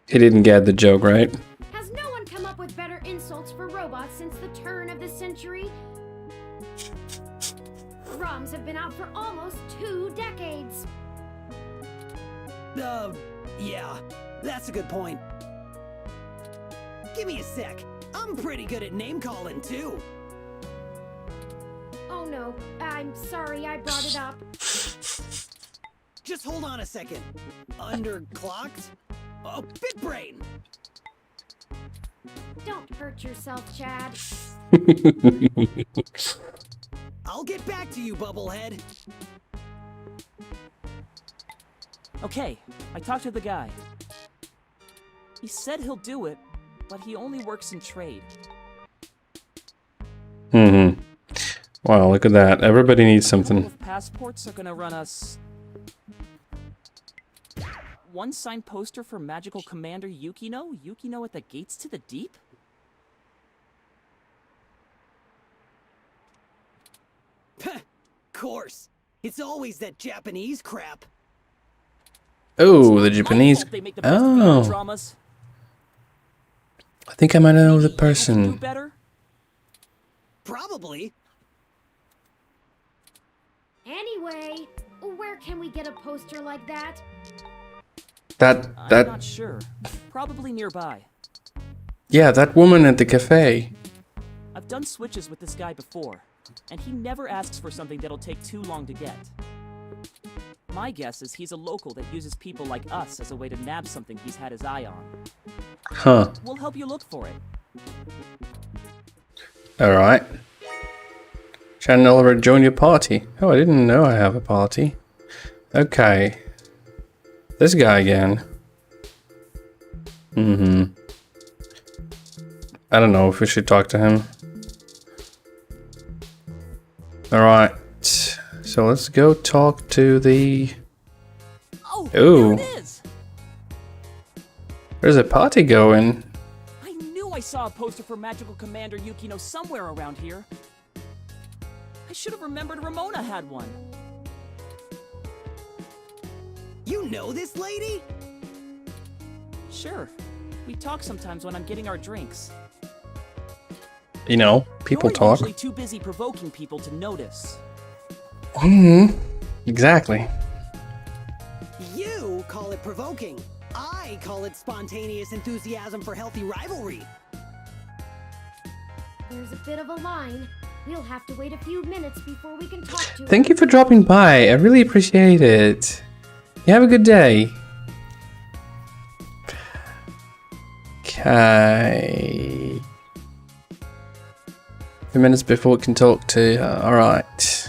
He didn't get the joke, right? Has no one come up with better insults for robots since the turn of the century? ROMs have been out for almost 2 decades. Yeah, that's a good point. Give me a sec. I'm pretty good at name calling too. Oh no, I'm sorry I brought it up. Just hold on a second. Underclocked? Oh, big brain. Don't hurt yourself, Chad. I'll get back to you, Bubblehead. Okay, I talked to the guy. He said he'll do it, but he only works in trade. Mm-hmm. Wow, look at that. Everybody needs A couple something. of passports are gonna run us... one signed poster for Magical Commander Yukino? Yukino at the Gates to the Deep? Course. It's always that Japanese crap. Oh, the My Japanese. fault they make the best VR Oh, dramas. I think I might know the Do person. better? Probably. Anyway, where can we get a poster like that? I'm That, not sure. Probably nearby. yeah, that woman at the cafe. I've done switches with this guy before, and he never asks for something that'll take too long to get. My guess is he's a local that uses people like us as a way to nab something he's had his eye on. Huh. We'll help you look for it. Alright. Channel already joined your party. Oh, I didn't know I have a party. Okay. This guy again. Mm-hmm. I don't know if we should talk to him. Alright. So let's go talk to the... Oh, Ooh. there it is! There's a party going. I knew I saw a poster for Magical Commander Yukino somewhere around here. I should have remembered Ramona had one. You know this lady? Sure. We talk sometimes when I'm getting our drinks. You know, people You're talk. usually too busy provoking people to notice. Mm-hmm. Exactly. You call it provoking. I call it spontaneous enthusiasm for healthy rivalry. There's a bit of a line. We'll have to wait a few minutes before we can talk to Thank him. you for dropping by. I really appreciate it. You have a good day. Okay. A few minutes before we can talk to her. Alright.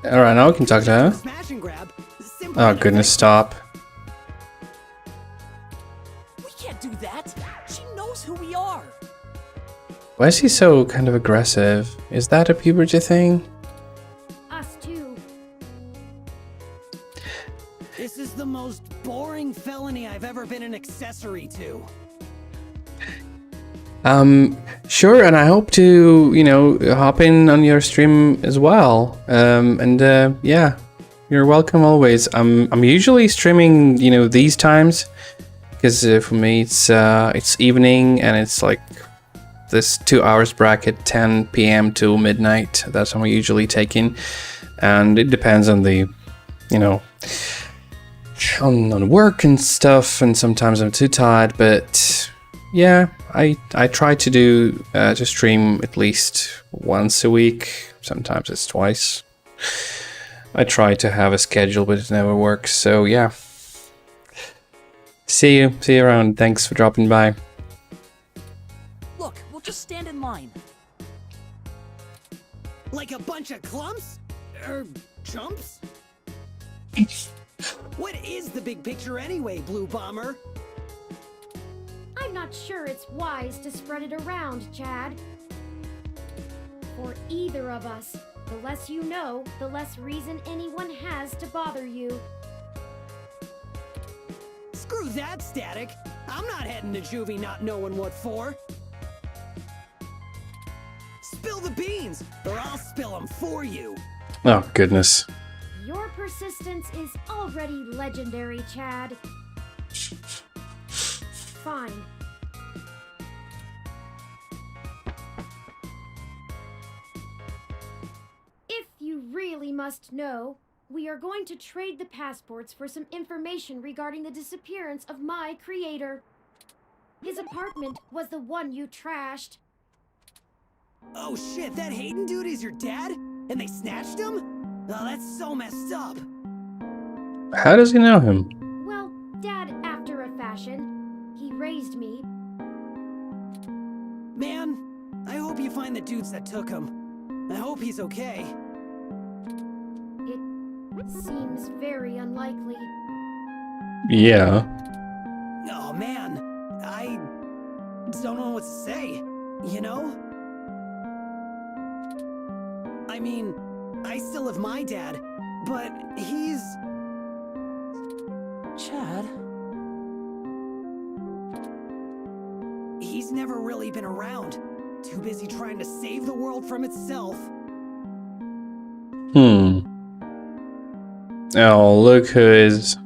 Alright, now we can talk to her. Smash and grab. Simple Oh and goodness, stop. We can't do that! She knows who we are! Why is he so kind of aggressive? Is that a puberty thing? Us too. This is the most boring felony I've ever been an accessory to. Sure, and I hope to, you know, hop in on your stream as well. Yeah, you're welcome always. I'm usually streaming, you know, these times, because for me it's evening and it's like this 2 hours bracket, 10 p.m. to midnight. That's what I'm usually taking, and it depends on the, you know, on work and stuff, and sometimes I'm too tired, but yeah, I try to do to stream at least once a week. Sometimes it's twice. I try to have a schedule, but it never works. So yeah. See you around. Thanks for dropping by. Look, we'll just stand in line. Like a bunch of clumps? Chumps? What is the big picture anyway, Blue Bomber? I'm not sure it's wise to spread it around, Chad. For either of us, the less you know, the less reason anyone has to bother you. Screw that, Static. I'm not heading to juvie not knowing what for. Spill the beans, or I'll spill them for you. Oh goodness. Your persistence is already legendary, Chad. Fine. If you really must know, we are going to trade the passports for some information regarding the disappearance of my creator. His apartment was the one you trashed. Oh shit, that Hayden dude is your dad? And they snatched him? Oh, that's so messed up. How does he know him? Well, Dad after a fashion. He raised me. Man, I hope you find dudes that took him. I hope he's okay. It seems very unlikely. Yeah. Oh man, I don't know what to say, you know? I mean, I still have my dad, but he's... Chad? He's never really been around. Too busy trying to save the world from itself. Oh, look who is...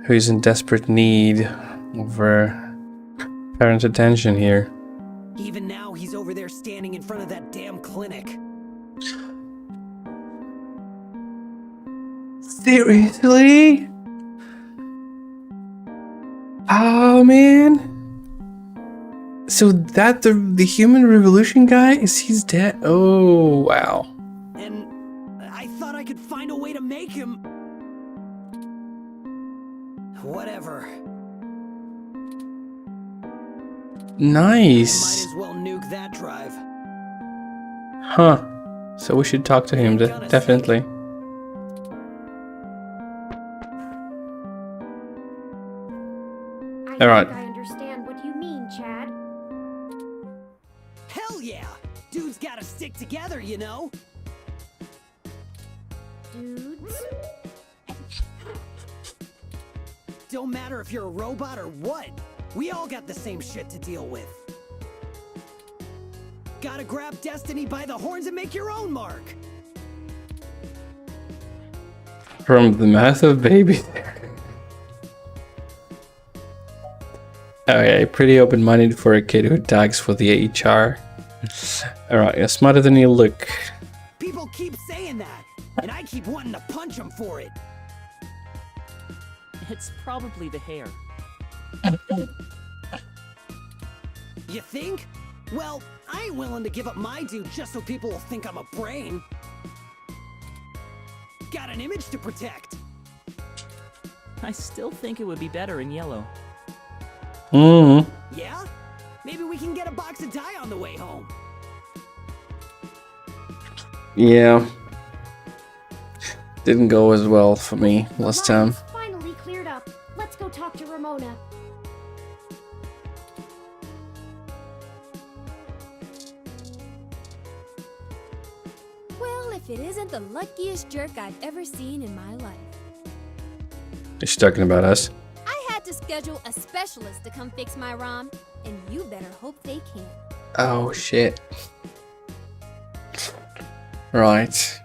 who's in desperate need of parent attention here. Even now, he's over there standing in front of that damn clinic. Seriously? Oh man. So that the human revolution guy he's dead? Oh wow. And I thought I could find a way to make him... Whatever. Nice. Might as well nuke that drive. Huh. So we should talk to him definitely. I Alright. think I understand what you mean, Chad. Hell yeah! Dudes gotta stick together, you know? Dudes? Don't matter if you're a robot or what. We all got the same shit to deal with. Gotta grab destiny by the horns and make your own mark. From the mouth of baby. Okay, pretty open-minded for a kid who tags for the HR. Alright, you're smarter than you look. People keep saying that, and I keep wanting to punch them for it. It's probably the hair. You think? Well, I ain't willing to give up my due just so people will think I'm a brain. Got an image to protect. I still think it would be better in yellow. Yeah? Maybe we can get a box of dye on the way home. Yeah. Didn't go as well for me last time. Line's finally cleared up. Let's go talk to Ramona. Well, if it isn't the luckiest jerk I've ever seen in my life. Is she talking about us? I had to schedule a specialist to come fix my ROM, and you better hope they can. Oh shit. Right.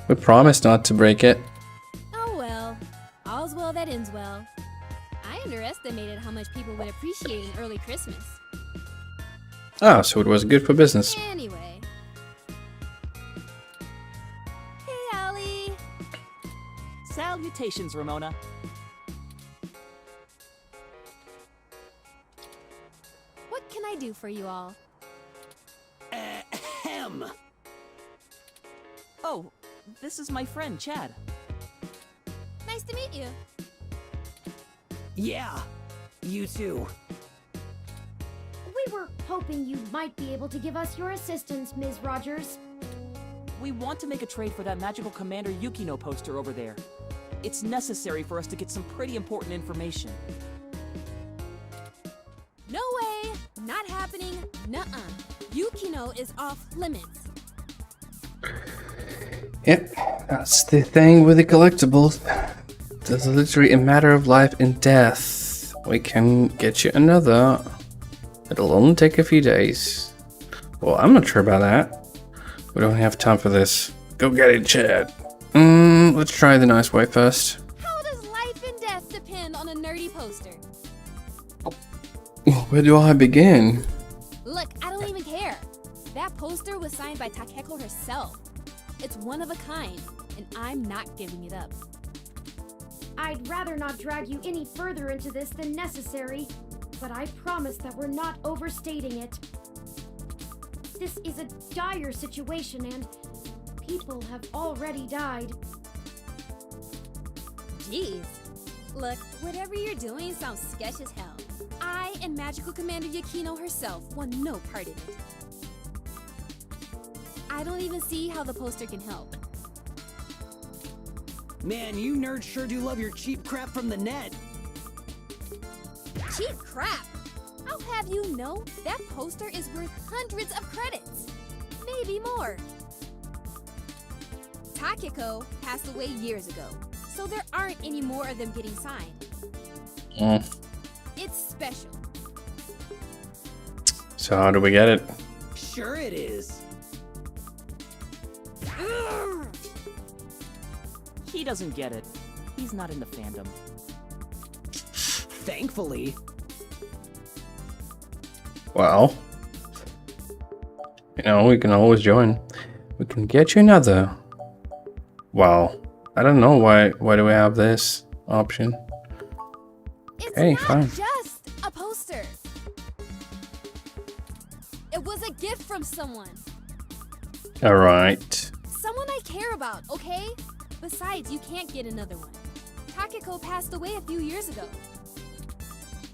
We promised not to break it. Oh well, all's well that ends well. I underestimated how much people would appreciate an early Christmas. Ah, so it was good for business. Anyway. Hey, Allie. Salutations, Ramona. What can I do for you all? Ahem. Oh, this is my friend, Chad. Nice to meet you. Yeah, you too. We were hoping you might be able to give us your assistance, Ms. Rogers. We want to make a trade for that magical Commander Yukino poster over there. It's necessary for us to get some pretty important information. No way! Not happening. Nuh-uh. Yukino is off limits. Yep, that's the thing with the collectibles. There's literally a matter of life and death. We can get you another. It'll only take a few days. Well, I'm not sure about that. We don't have time for this. Go get it, Chad. Let's try the nice way first. How does life and death depend on a nerdy poster? Where do I begin? Look, I don't even care. That poster was signed by Takeko herself. It's one of a kind, and I'm not giving it up. I'd rather not drag you any further into this than necessary, but I promise that we're not overstating it. This is a dire situation, and people have already died. Jeez. Look, whatever you're doing sounds sketch as hell. and magical Commander Yakino herself want no part in it. I don't even see how the poster can help. Man, you nerds sure do love your cheap crap from the net. Cheap crap! I'll have you know that poster is worth hundreds of credits. Maybe more. Takeko passed away years ago, so there aren't any more of them getting signed. It's special. So how do we get it? Sure it is. He doesn't get it. He's not in the fandom. Thankfully. Well, you know, we can always join. We can get you another. Well, I don't know why do we have this option? It's Hey, not fine. just a poster. It was a gift from someone. All right. Someone I care about, okay? Besides, you can't get another one. Takeko passed away a few years ago.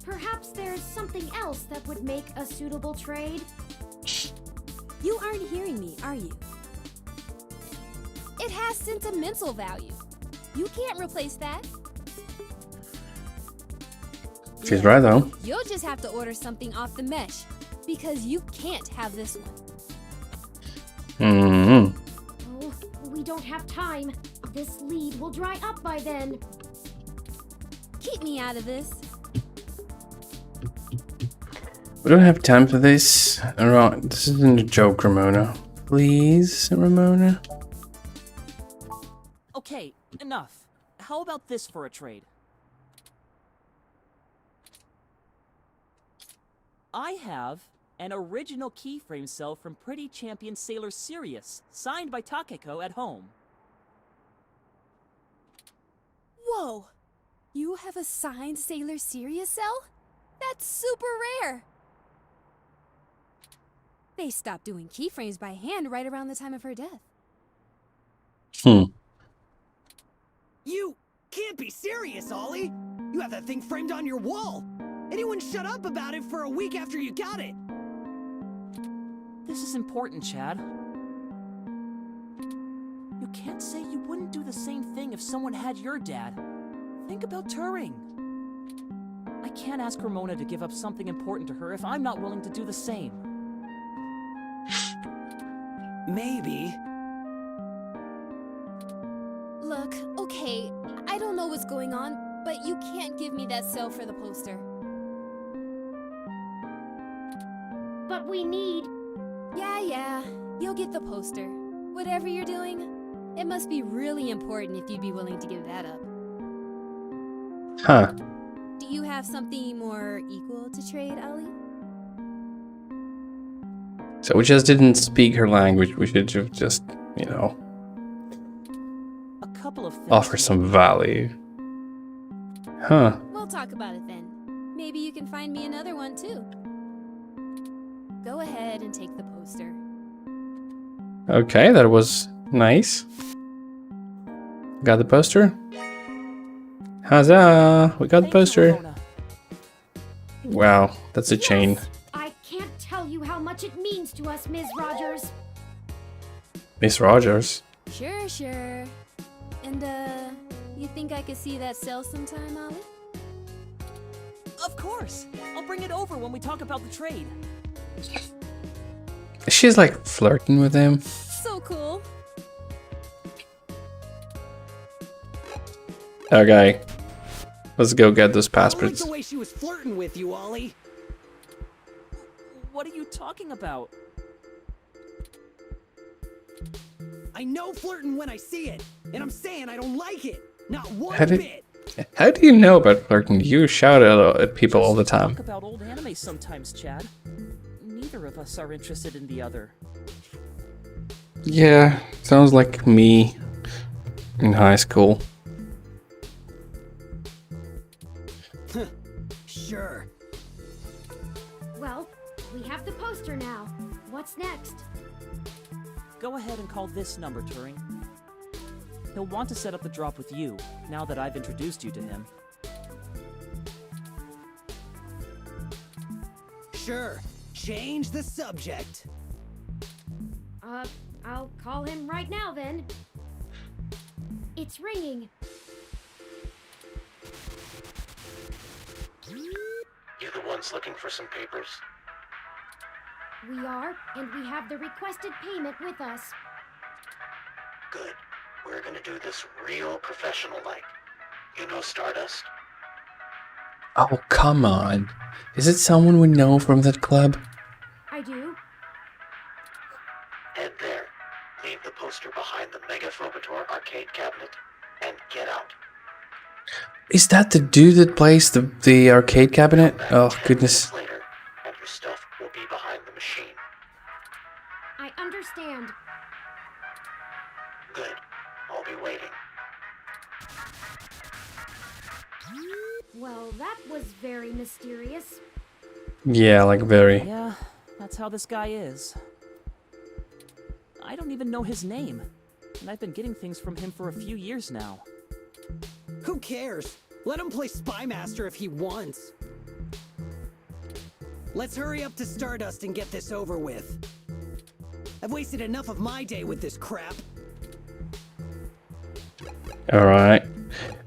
Perhaps there's something else that would make a suitable trade? You aren't hearing me, are you? It has sentimental value. You can't replace that. She's right though. You'll just have to order something off the mesh, because you can't have this one. Hmm. Oh, we don't have time. This lead will dry up by then. Keep me out of this. We don't have time for this. Alright, this isn't a joke, Ramona. Please, Ramona. Okay, enough. How about this for a trade? I have an original keyframe cell from Pretty Champion Sailor Sirius, signed by Takeko at home. Whoa! You have a signed Sailor Sirius cell? That's super rare! They stopped doing keyframes by hand right around the time of her death. You can't be serious, Ollie. You have that thing framed on your wall. Anyone shut up about it for a week after you got it. This is important, Chad. You can't say you wouldn't do the same thing if someone had your dad. Think about Turing. I can't ask Ramona to give up something important to her if I'm not willing to do the same. Maybe. Look, okay, I don't know what's going on, but you can't give me that cell for the poster. But we need... Yeah, you'll get the poster. Whatever you're doing, it must be really important if you'd be willing to give that up. Huh. Do you have something more equal to trade, Ali? So we just didn't speak her language. We should have just, you know, A couple of things. offer some value. Huh. We'll talk about it then. Maybe you can find me another one too. Go ahead and take the poster. Okay, that was nice. Got the poster? Huzzah! We got the Thank you, poster. Ramona. Wow, that's a chain. Yes! I can't tell you how much it means to us, Ms. Rogers. Miss Rogers. Sure. And, you think I could see that cell sometime, Ollie? Of course! I'll bring it over when we talk about the trade. She's like flirting with him. So cool. Okay. Let's go get those I like passports. the way she was flirting with you, Ollie. What are you talking about? I know flirting when I see it, and I'm saying I don't like it. Not one How did- bit. How do you know about flirting? You shout at people all the Just time. Talk about old anime sometimes, Chad. Neither of us are interested in the other. Yeah, sounds like me in high school. Sure. Well, we have the poster now. What's next? Go ahead and call this number, Turing. He'll want to set up the drop with you, now that I've introduced you to him. Sure. Change the subject. I'll call him right now then. It's ringing. You the ones looking for some papers? We are, and we have the requested payment with us. Good. We're gonna do this real professional-like. You know Stardust? Oh, come on. Is it someone we know from that club? I do. Head there. Leave the poster behind the Megaphobator arcade cabinet, and get out. Is that the dude that plays the arcade cabinet? Oh, goodness. Later, and your stuff will be behind the machine. I understand. Good. I'll be waiting. Well, that was very mysterious. Yeah, like very. Yeah, that's how this guy is. I don't even know his name, and I've been getting things from him for a few years now. Who cares? Let him play Spy Master if he wants. Let's hurry up to Stardust and get this over with. I've wasted enough of my day with this crap. Alright.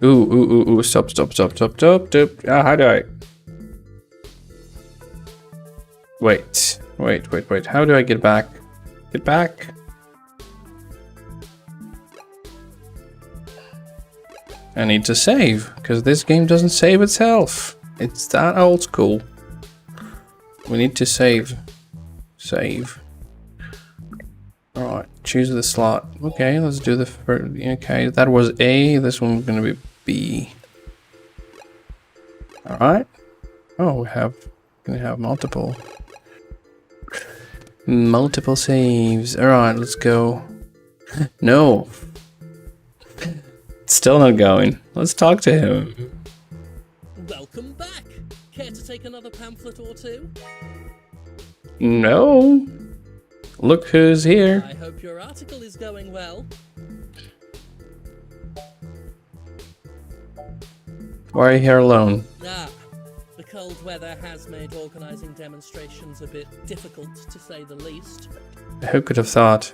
Ooh, stop. Ah, how do I... Wait. How do I get back? Get back? I need to save, because this game doesn't save itself. It's that old school. We need to save. Save. Alright, choose the slot. Okay, let's do the first. Okay, that was A. This one's gonna be B. Alright. Oh, we're gonna have multiple saves. Alright, let's go. No. Still not going. Let's talk to him. Welcome back. Care to take another pamphlet or two? No. Look who's here. I hope your article is going well. Why are you here alone? Ah, the cold weather has made organising demonstrations a bit difficult, to say the least. Who could have thought?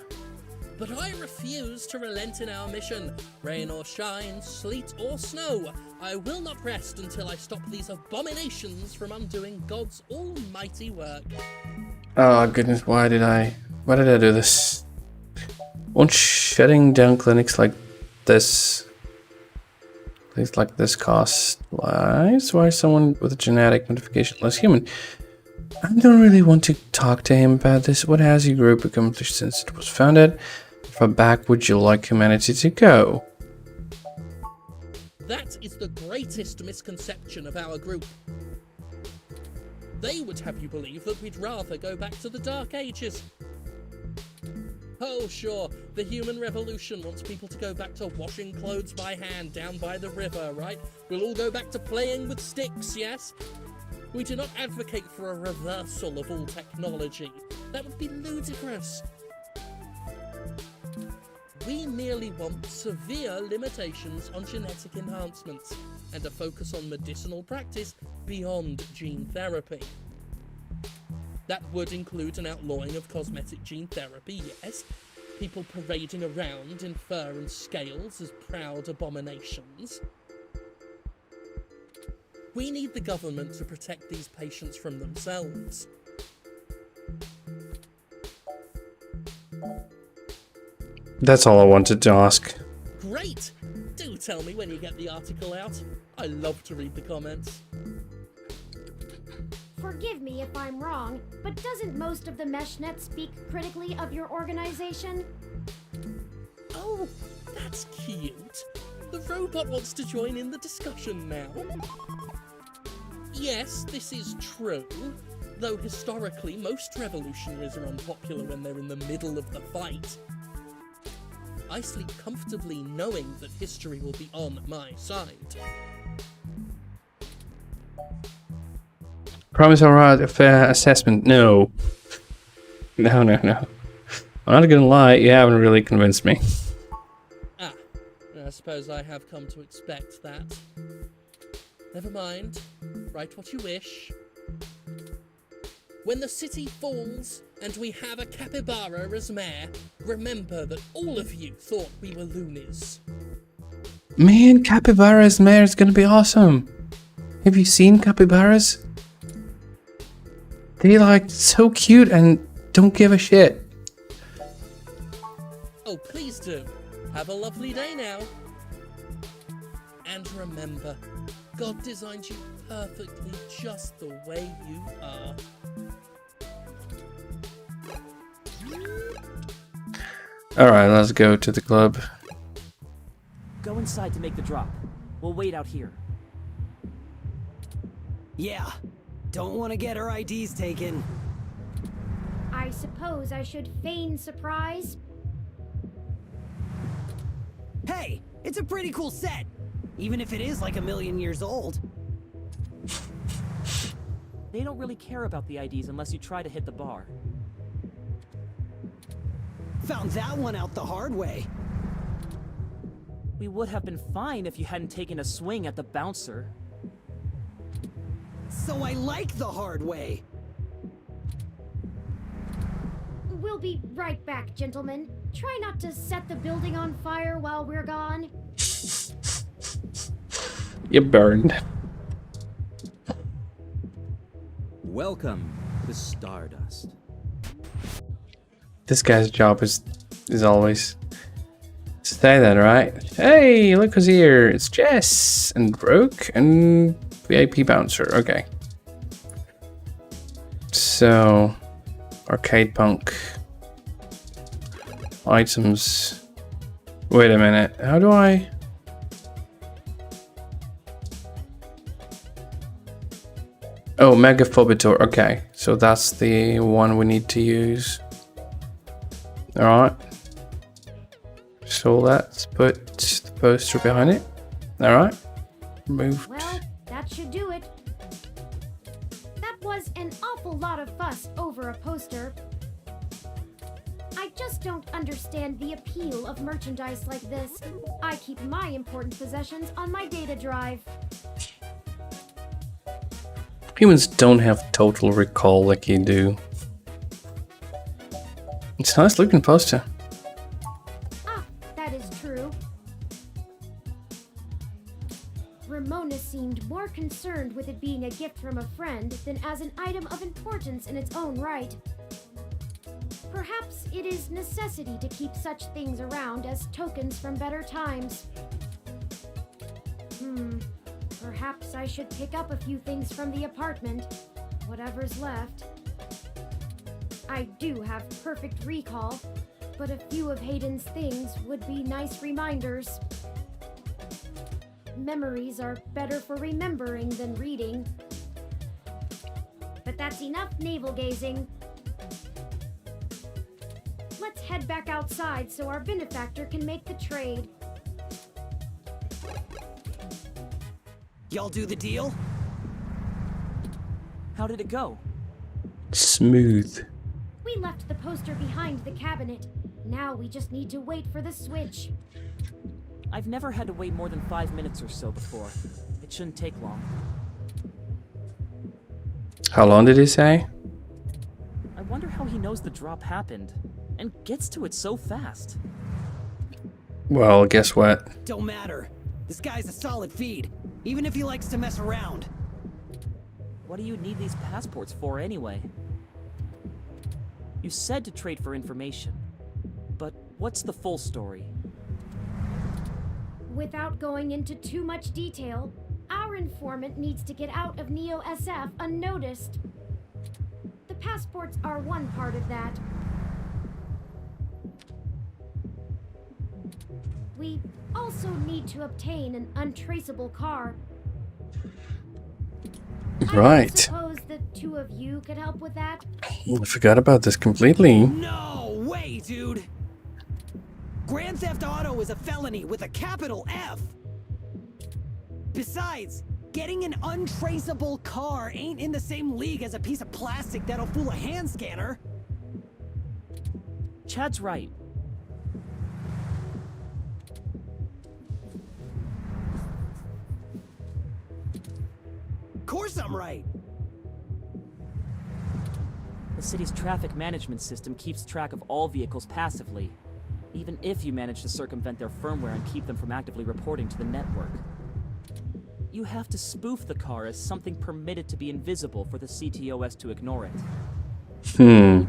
But I refuse to relent in our mission. Rain or shine, sleet or snow, I will not rest until I stop these abominations from undoing God's almighty work. Oh goodness, why did I do this? Won't shutting down clinics like this cost lives? Why is someone with a genetic modification less human? I don't really want to talk to him about this. What has your group accomplished since it was founded? How far back would you like humanity to go? That is the greatest misconception of our group. They would have you believe that we'd rather go back to the Dark Ages. Oh, sure, the human revolution wants people to go back to washing clothes by hand down by the river, right? We'll all go back to playing with sticks, yes? We do not advocate for a reversal of all technology. That would be ludicrous. We merely want severe limitations on genetic enhancements and a focus on medicinal practice beyond gene therapy. That would include an outlawing of cosmetic gene therapy, yes, people parading around in fur and scales as proud abominations. We need the government to protect these patients from themselves. That's all I wanted to ask. Great! Do tell me when you get the article out. I love to read the comments. Forgive me if I'm wrong, but doesn't most of the meshnet speak critically of your organization? Oh, that's cute. The robot wants to join in the discussion now. Yes, this is true. Though historically, most revolutionaries are unpopular when they're in the middle of the fight. I sleep comfortably knowing that history will be on my side. Promise I'll write a fair assessment. No. No. I'm not gonna lie, you haven't really convinced me. Ah, I suppose I have come to expect that. Never mind. Write what you wish. When the city falls and we have a capybara as mayor, remember that all of you thought we were loonies. Man, capybara as mayor is gonna be awesome. Have you seen capybaras? They like so cute and don't give a shit. Oh, please do. Have a lovely day now. And remember, God designed you perfectly just the way you are. Alright, let's go to the club. Go inside to make the drop. We'll wait out here. Yeah, don't want to get our IDs taken. I suppose I should feign surprise. Hey, it's a pretty cool set, even if it is like 1,000,000 years old. They don't really care about the IDs unless you try to hit the bar. Found that one out the hard way. We would have been fine if you hadn't taken a swing at the bouncer. So I like the hard way. We'll be right back, gentlemen. Try not to set the building on fire while we're gone. You burned. Welcome to Stardust. This guy's job is always say that, right? Hey, look who's here. It's Jess and Rogue and VIP Bouncer. Okay. So, Arcade Punk. Items. Wait a minute. How do I... Oh, Megaphobitor. Okay. So that's the one we need to use. Alright. So let's put the poster behind it. Alright. Moved. Well, that should do it. That was an awful lot of fuss over a poster. I just don't understand the appeal of merchandise like this. I keep my important possessions on my data drive. Humans don't have total recall like you do. It's a nice looking poster. Ah, that is true. Ramona seemed more concerned with it being a gift from a friend than as an item of importance in its own right. Perhaps it is necessity to keep such things around as tokens from better times. Perhaps I should pick up a few things from the apartment, whatever's left. I do have perfect recall, but a few of Hayden's things would be nice reminders. Memories are better for remembering than reading. But that's enough navel-gazing. Let's head back outside so our benefactor can make the trade. Y'all do the deal? How did it go? Smooth. We left the poster behind the cabinet. Now we just need to wait for the switch. I've never had to wait more than 5 minutes or so before. It shouldn't take long. How long did he say? I wonder how he knows the drop happened and gets to it so fast. Well, guess what? Don't matter. This guy's a solid feed, even if he likes to mess around. What do you need these passports for anyway? You said to trade for information, but what's the full story? Without going into too much detail, our informant needs to get out of Neo SF unnoticed. The passports are one part of that. We also need to obtain an untraceable car. Right. I suppose the two of you could help with that? I forgot about this completely. No way, dude! Grand Theft Auto is a felony with a capital F! Besides, getting an untraceable car ain't in the same league as a piece of plastic that'll fool a hand scanner. Chad's right. Of course I'm right. The city's traffic management system keeps track of all vehicles passively, even if you manage to circumvent their firmware and keep them from actively reporting to the network. You have to spoof the car as something permitted to be invisible for the CTOS to ignore it.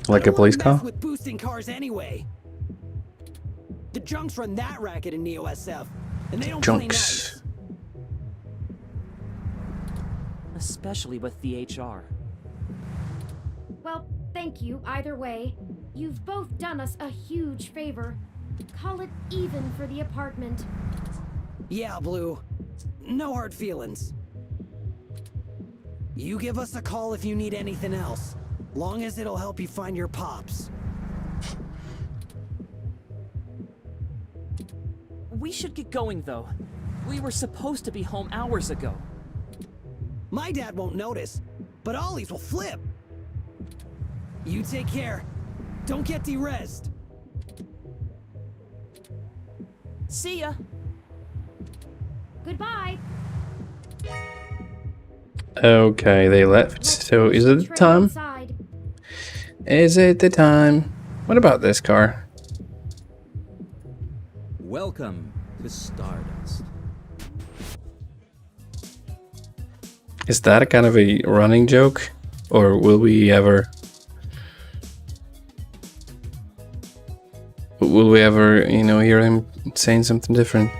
Like a police car? With boosting cars anyway. The junks run that racket in Neo SF, and they don't play nice. Especially with the HR. Well, thank you either way. You've both done us a huge favor. Call it even for the apartment. Yeah, Blue. No hard feelings. You give us a call if you need anything else. Long as it'll help you find your pops. We should get going, though. We were supposed to be home hours ago. My dad won't notice, but Ollie's will flip. You take care. Don't get de-rezzed. See ya. Goodbye. Okay, they left. So is it the time? Inside. Is it the time? What about this car? Welcome to Stardust. Is that a kind of a running joke? Or will we ever... you know, hear him saying something different?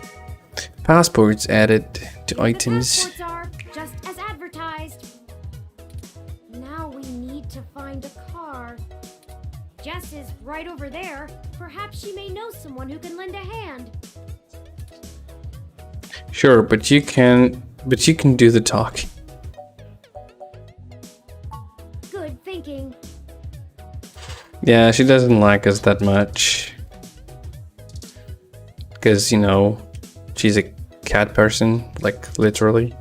Passports added to items. The passports are just as advertised. Now we need to find a car. Jess is right over there. Perhaps she may know someone who can lend a hand. Sure, but you can do the talk. Good thinking. Yeah, she doesn't like us that much. Because, you know, she's a cat person, like literally.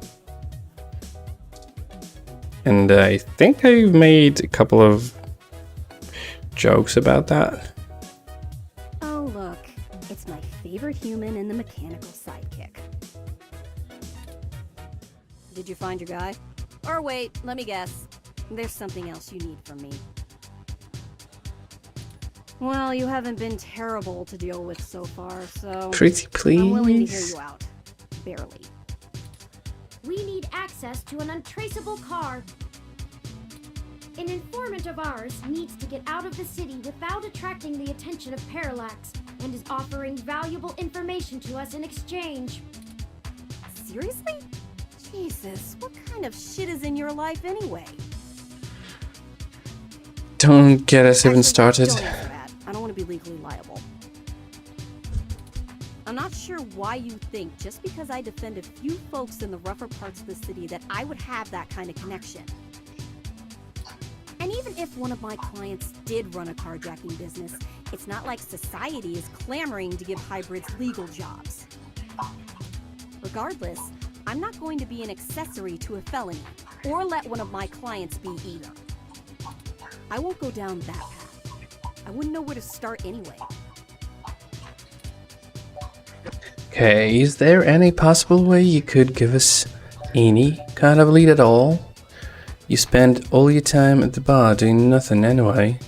And I think I've made a couple of jokes about that. Oh, look. It's my favorite human and the mechanical sidekick. Did you find your guy? Or wait, let me guess. There's something else you need from me. Well, you haven't been terrible to deal with so far, so... Pretty please. I'm willing to hear you out. Barely. We need access to an untraceable car. An informant of ours needs to get out of the city without attracting the attention of Parallax, and is offering valuable information to us in exchange. Seriously? Jesus, what kind of shit is in your life anyway? Don't get us even started. Don't answer that. I don't want to be legally liable. I'm not sure why you think just because I defend a few folks in the rougher parts of the city that I would have that kind of connection. And even if one of my clients did run a carjacking business, it's not like society is clamoring to give hybrids legal jobs. Regardless, I'm not going to be an accessory to a felony, or let one of my clients be either. I won't go down that path. I wouldn't know where to start anyway. Okay, is there any possible way you could give us any kind of lead at all? You spend all your time at the bar doing nothing anyway.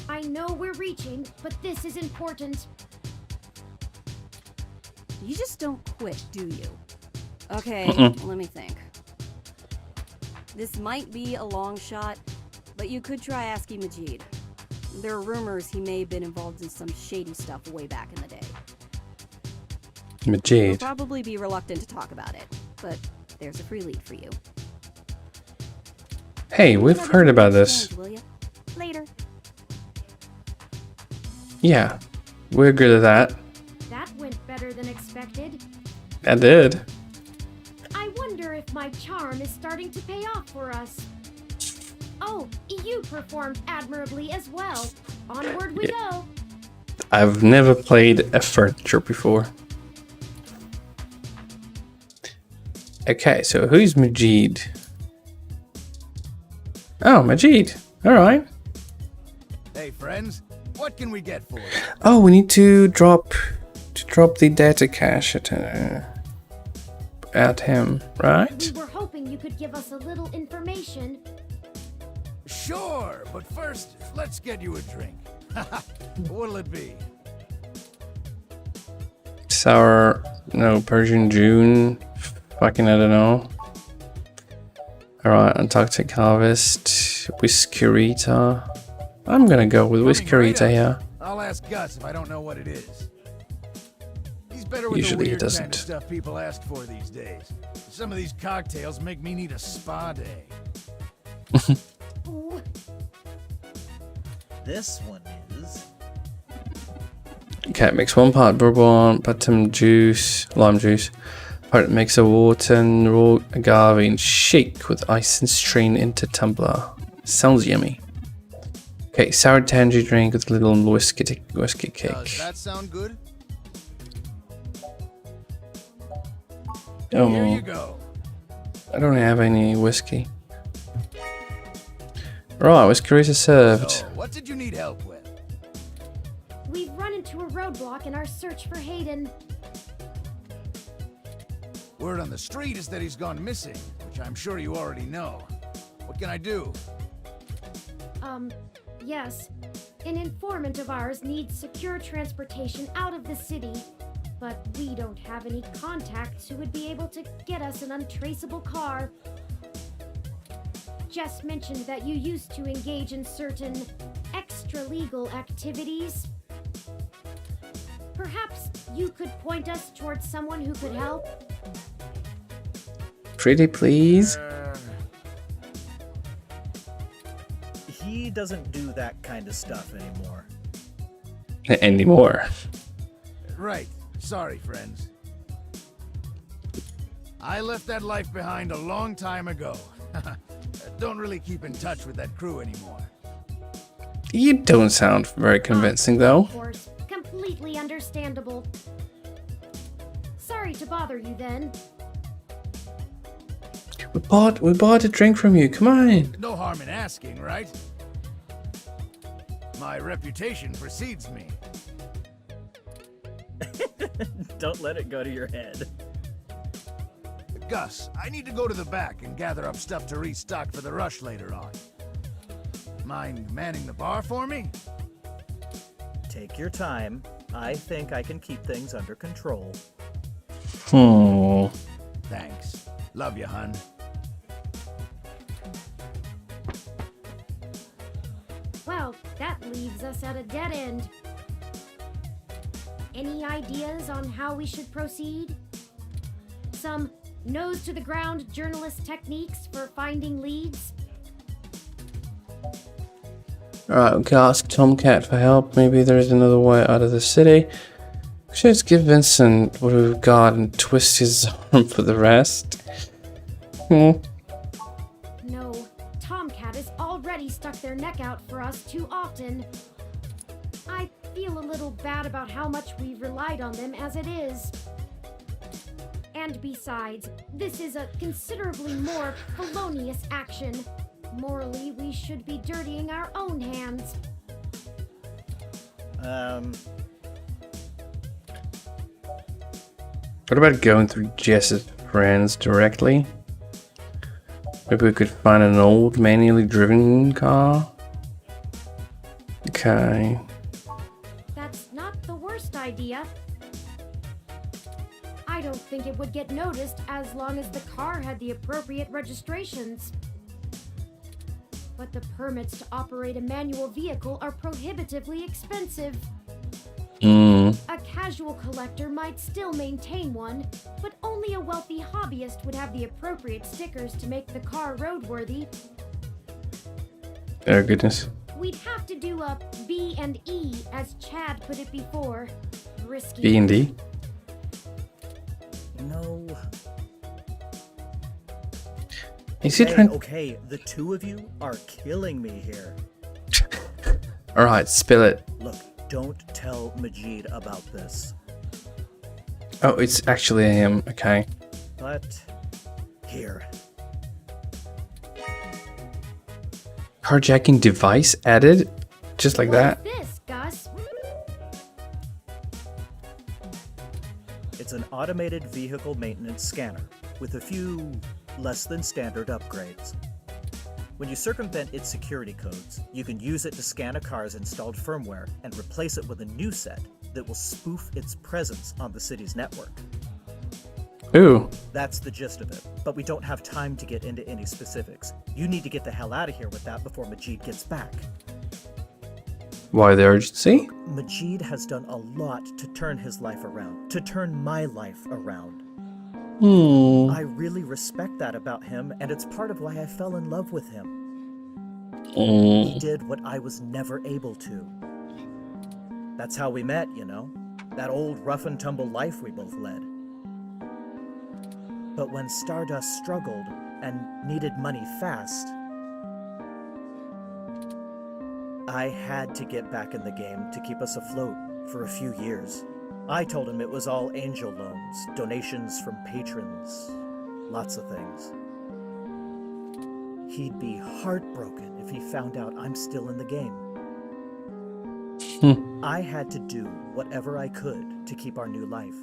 I know we're reaching, but this is important. You just don't quit, do you? Okay, let me think. This might be a long shot, but you could try asking Majid. There are rumors he may have been involved in some shady stuff way back in the day. Majid. He'll probably be reluctant to talk about it, but there's a free lead for you. Hey, we've heard about this. Will you? Later. Yeah, we're good at that. That went better than expected. I did. I wonder if my charm is starting to pay off for us. Oh, you performed admirably as well. Onward we go. I've never played a furniture before. Okay, so who's Majid? Oh, Majid. Alright. Hey friends, what can we get for you? Oh, we need to drop the data cache at him, right? We were hoping hoping you could give us a little information. Sure, but first, let's get you a drink. What'll it be? Sour, no, Persian June. Fucking, I don't know. Alright, Antarctic Harvest. Whiskerita. I'm gonna go with Whiskerita here. I'll ask Gus if I don't know what it is. He's better with Usually the he weird doesn't. kind of stuff people ask for these days. Some of these cocktails make me need a spa day. Ooh. This one is... Okay, mix 1 part bourbon, bottom juice, lime juice. Part mix of water and raw agave and shake with ice and strain into tumbler. Sounds yummy. Okay, sour tangy drink with a little whiskey cake. Does that sound good? Oh, Here you go. I don't have any whiskey. Right, Whiskerita served. So, what did you need help with? We've run into a roadblock in our search for Hayden. Word on the street is that he's gone missing, which I'm sure you already know. What can I do? Yes. An informant of ours needs secure transportation out of the city, but we don't have any contacts who would be able to get us an untraceable car. Jess mentioned that you used to engage in certain extra-legal activities. Perhaps you could point us towards someone who could help? Pretty please. He doesn't do that kind of stuff anymore. Anymore. Right. Sorry, friends. I left that life behind a long time ago. Don't really keep in touch with that crew anymore. You don't sound very convincing though. Of course. Completely understandable. Sorry to bother you then. We bought a drink from you, come on. No harm in asking, right? My reputation precedes me. Don't let it go to your head. Gus, I need to go to the back and gather up stuff to restock for the rush later on. Mind manning the bar for me? Take your time. I think I can keep things under control. Thanks. Love you, hun. Well, that leaves us at a dead end. Any ideas on how we should proceed? Some nose-to-the-ground journalist techniques for finding leads? Alright, we can ask Tomcat for help. Maybe there's another way out of the city. Should just give Vincent what we've got and twist his arm for the rest. No. Tomcat has already stuck their neck out for us too often. I feel a little bad about how much we've relied on them as it is. And besides, this is a considerably more felonious action. Morally, we should be dirtying our own hands. What about going through Jess's friends directly? Maybe we could find an old manually driven car? Okay. That's not the worst idea. I don't think it would get noticed as long as the car had the appropriate registrations. But the permits to operate a manual vehicle are prohibitively expensive. A casual collector might still maintain one, but only a wealthy hobbyist would have the appropriate stickers to make the car roadworthy. Oh goodness. We'd have to do a B&E, as Chad put it before. Risky. B&D? No. Is he trying? Okay, the two of you are killing me here. Alright, spill it. Look, don't tell Majid about this. Oh, it's actually him. Okay. But here. Carjacking device added? Just like that? What's this, Gus? It's an automated vehicle maintenance scanner with a few less than standard upgrades. When you circumvent its security codes, you can use it to scan a car's installed firmware and replace it with a new set that will spoof its presence on the city's network. Ooh. That's the gist of it, but we don't have time to get into any specifics. You need to get the hell out of here with that before Majid gets back. Why the urgency? Majid has done a lot to turn his life around, to turn my life around. I really respect that about him, and it's part of why I fell in love with him. He did what I was never able to. That's how we met, you know? That old rough and tumble life we both led. But when Stardust struggled and needed money fast, I had to get back in the game to keep us afloat for a few years. I told him it was all angel loans, donations from patrons, lots of things. He'd be heartbroken if he found out I'm still in the game. I had to do whatever I could to keep our new life,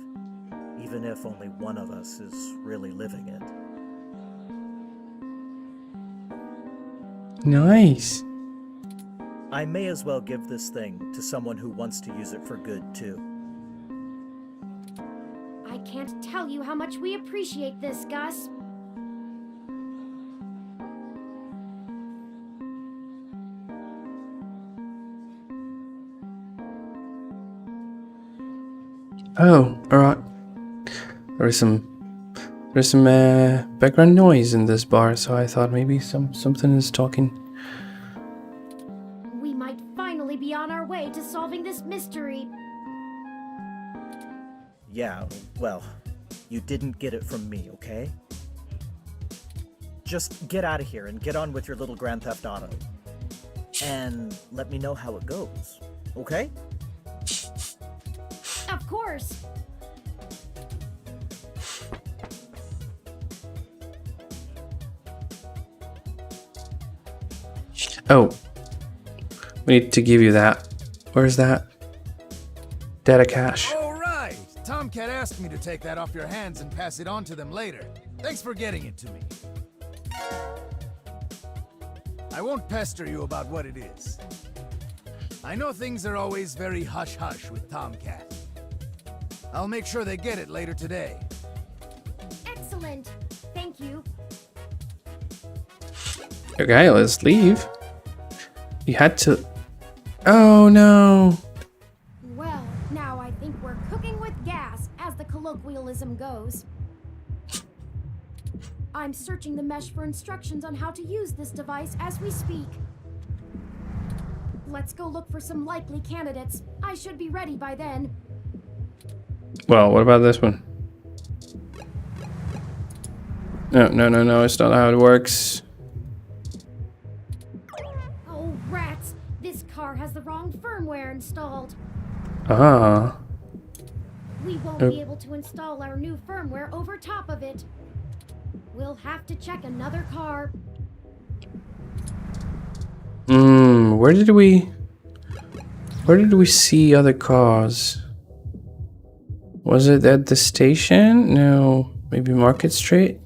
even if only one of us is really living it. Nice. I may as well give this thing to someone who wants to use it for good, too. I can't tell you how much we appreciate this, Gus. Oh, alright. There's some background noise in this bar, so I thought maybe something is talking. We might finally be on our way to solving this mystery. Yeah, well, you didn't get it from me, okay? Just get out of here and get on with your little Grand Theft Auto. And let me know how it goes, okay? Of course. Oh. We need to give you that. Where's that? Data cache. All right. Tomcat asked me to take that off your hands and pass it on to them later. Thanks for getting it to me. I won't pester you about what it is. I know things are always very hush-hush with Tomcat. I'll make sure they get it later today. Excellent. Thank you. Okay, let's leave. You had to... Oh, no. Well, now I think we're cooking with gas, as the colloquialism goes. I'm searching the mesh for instructions on how to use this device as we speak. Let's go look for some likely candidates. I should be ready by then. Well, what about this one? No, it's not how it works. Oh, rats! This car has the wrong firmware installed. Ah. We won't be able to install our new firmware over top of it. We'll have to check another car. Where did we see other cars? Was it at the station? No, maybe Market Street?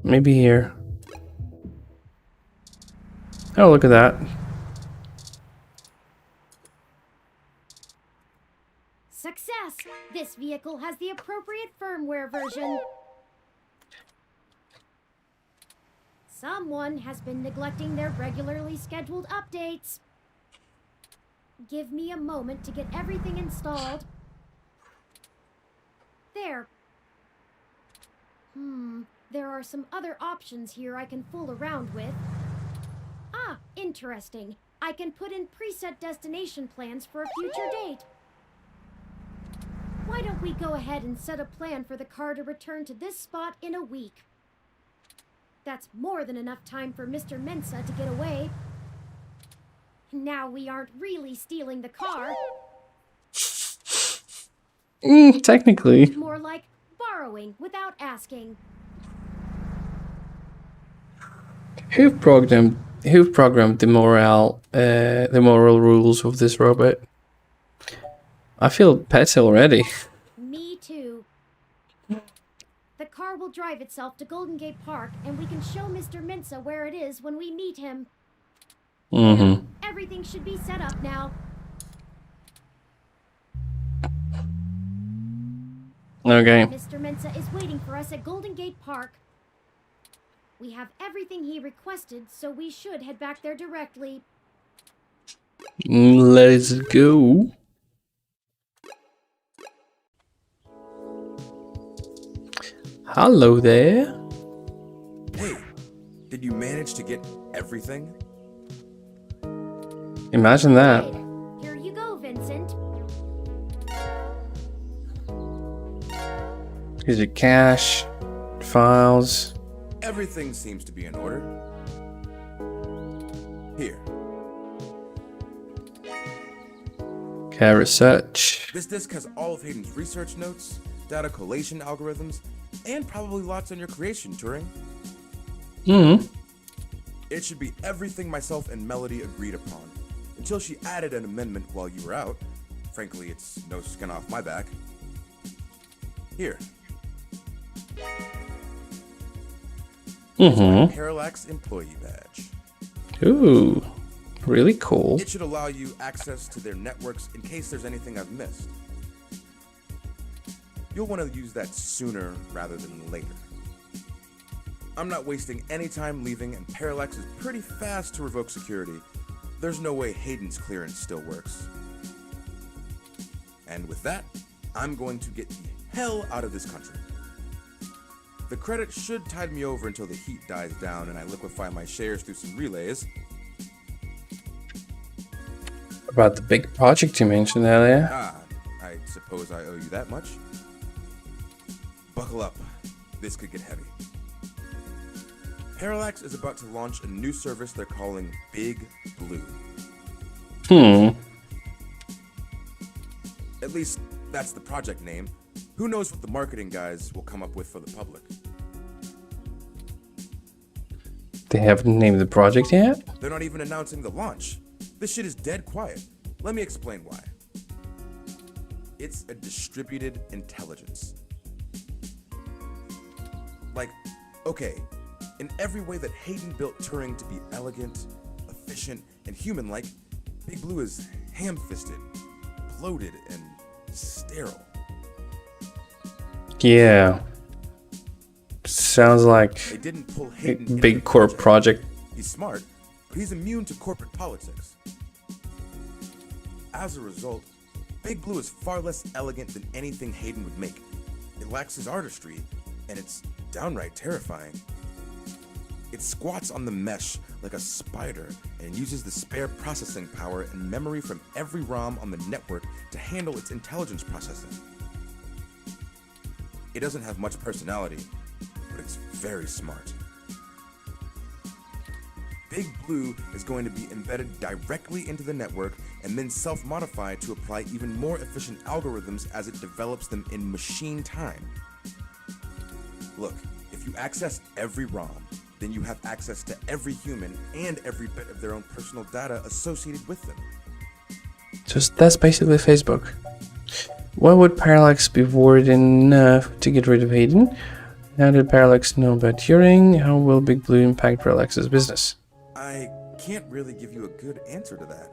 Maybe here. Oh, look at that. Success! This vehicle has the appropriate firmware version. Someone has been neglecting their regularly scheduled updates. Give me a moment to get everything installed. There. There are some other options here I can fool around with. Ah, interesting. I can put in preset destination plans for a future date. Why don't we go ahead and set a plan for the car to return to this spot in a week? That's more than enough time for Mr. Mensa to get away. Now we aren't really stealing the car. Technically. More like borrowing without asking. Who programmed the moral rules of this robot? I feel petty already. Me too. The car will drive itself to Golden Gate Park, and we can show Mr. Mensa where it is when we meet him. Mm-hmm. Everything should be set up now. Okay. Mr. Mensa is waiting for us at Golden Gate Park. We have everything he requested, so we should head back there directly. Let's go. Hello there. Hey, did you manage to get everything? Imagine that. Here you go, Vincent. Here's your cash, files. Everything seems to be in order. Here. Okay, research. This disc has all of Hayden's research notes, data collation algorithms, and probably lots on your creation, Turing. Mm-hmm. It should be everything myself and Melody agreed upon, until she added an amendment while you were out. Frankly, it's no skin off my back. Here. Mm-hmm. Parallax employee badge. Ooh, really cool. It should allow you access to their networks in case there's anything I've missed. You'll want to use that sooner rather than later. I'm not wasting any time leaving, and Parallax is pretty fast to revoke security. There's no way Hayden's clearance still works. And with that, I'm going to get the hell out of this country. The credit should tide me over until the heat dies down and I liquefy my shares through some relays. About the big project you mentioned earlier. I suppose I owe you that much. Buckle up. This could get heavy. Parallax is about to launch a new service they're calling Big Blue. At least, that's the project name. Who knows what the marketing guys will come up with for the public? They haven't named the project yet? They're not even announcing the launch. This shit is dead quiet. Let me explain why. It's a distributed intelligence. Like, okay, in every way that Hayden built Turing to be elegant, efficient, and human-like, Big Blue is ham-fisted, bloated, and sterile. Yeah. Sounds like They didn't pull a Hayden into big the corp project. He's smart, but he's immune to corporate politics. As a result, Big Blue is far less elegant than anything Hayden would make. It lacks his artistry, and it's downright terrifying. It squats on the mesh like a spider and uses the spare processing power and memory from every ROM on the network to handle its intelligence processing. It doesn't have much personality, but it's very smart. Big Blue is going to be embedded directly into the network and then self-modified to apply even more efficient algorithms as it develops them in machine time. Look, if you access every ROM, then you have access to every human and every bit of their own personal data associated with them. So that's basically Facebook. Why would Parallax be worried enough to get rid of Hayden? How did Parallax know about Turing? How will Big Blue impact Parallax's business? I can't really give you a good answer to that.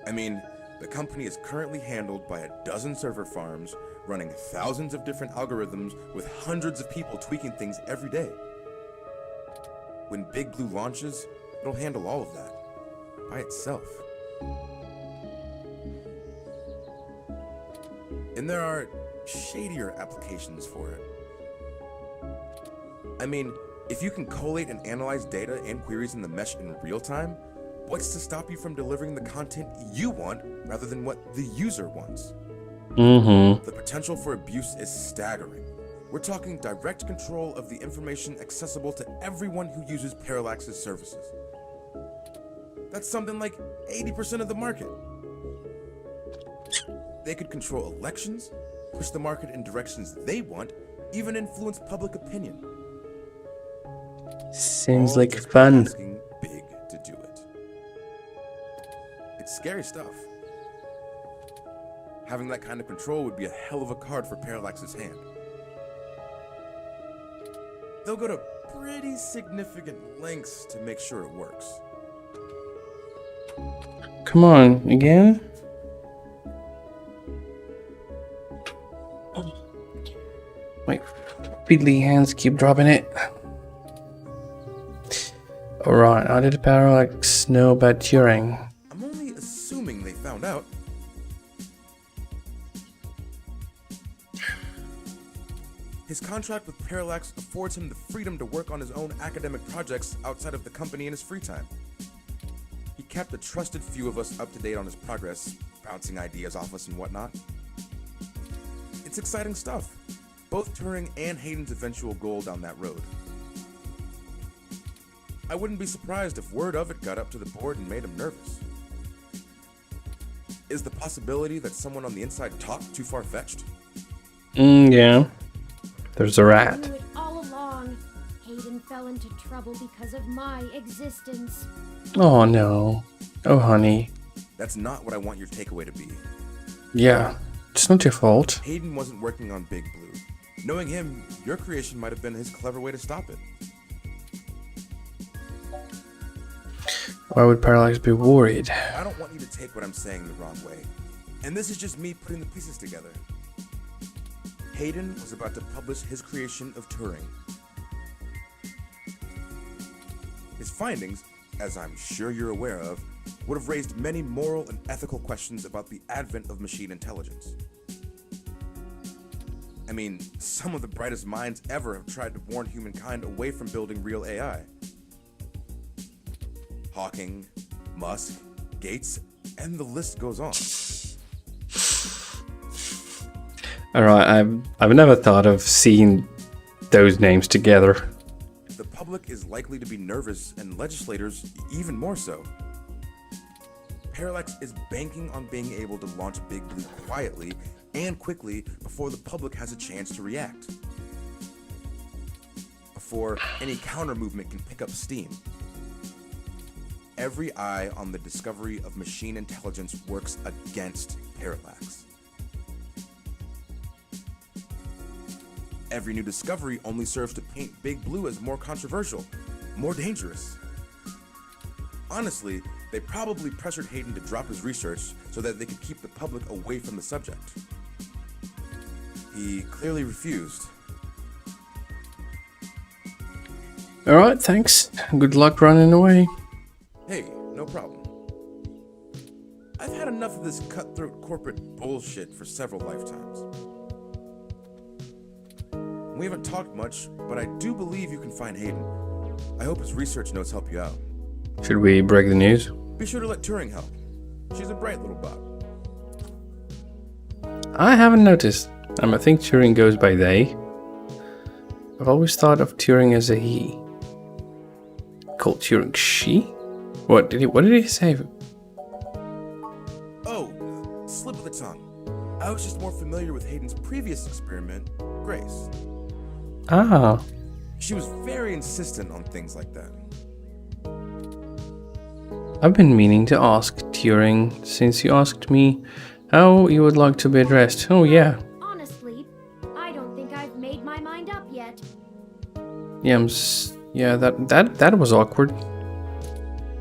I mean, the company is currently handled by a dozen server farms, running thousands of different algorithms with hundreds of people tweaking things every day. When Big Blue launches, it'll handle all of that by itself. And there are shadier applications for it. I mean, if you can collate and analyze data and queries in the mesh in real time, what's to stop you from delivering the content you want rather than what the user wants? The potential for abuse is staggering. We're talking direct control of the information accessible to everyone who uses Parallax's services. That's something like 80% of the market. They could control elections, push the market in directions they want, even influence public opinion. Seems All like just fun. Asking Big to do it. It's scary stuff. Having that kind of control would be a hell of a card for Parallax's hand. They'll go to pretty significant lengths to make sure it works. Come on, again? My fiddly hands keep dropping it. Alright, how did Parallax know about Turing? I'm only assuming they found out. His contract with Parallax affords him the freedom to work on his own academic projects outside of the company in his free time. He kept a trusted few of us up to date on his progress, bouncing ideas off us and whatnot. It's exciting stuff. Both Turing and Hayden's eventual goal down that road. I wouldn't be surprised if word of it got up to the board and made him nervous. Is the possibility that someone on the inside talked too far-fetched? Yeah. There's a I rat. knew it all along. Hayden fell into trouble because of my existence. Oh no. Oh honey. That's not what I want your takeaway to be. Yeah. It's not your fault. Hayden wasn't working on Big Blue. Knowing him, your creation might have been his clever way to stop it. Why would Parallax be worried? I don't want you to take what I'm saying the wrong way. And this is just me putting the pieces together. Hayden was about to publish his creation of Turing. His findings, as I'm sure you're aware of, would have raised many moral and ethical questions about the advent of machine intelligence. I mean, some of the brightest minds ever have tried to warn humankind away from building real AI. Hawking, Musk, Gates, and the list goes on. Alright, I've never thought of seeing those names together. The public is likely to be nervous, and legislators even more so. Parallax is banking on being able to launch Big Blue quietly and quickly before the public has a chance to react. Before any counter movement can pick up steam. Every eye on the discovery of machine intelligence works against Parallax. Every new discovery only serves to paint Big Blue as more controversial, more dangerous. Honestly, they probably pressured Hayden to drop his research so that they could keep the public away from the subject. He clearly refused. Alright, thanks. Good luck running away. Hey, no problem. I've had enough of this cutthroat corporate bullshit for several lifetimes. We haven't talked much, but I do believe you can find Hayden. I hope his research notes help you out. Should we break the news? Be sure to let Turing help. She's a bright little bot. I haven't noticed. I think Turing goes by they. I've always thought of Turing as a he. Called Turing she? What did he say? Oh, slip of the tongue. I was just more familiar with Hayden's previous experiment, Grace. Ah. She was very insistent on things like that. I've been meaning to ask Turing since you asked me how you would like to be addressed. Oh yeah. Honestly, I don't think I've made my mind up yet. Yeah, that was awkward.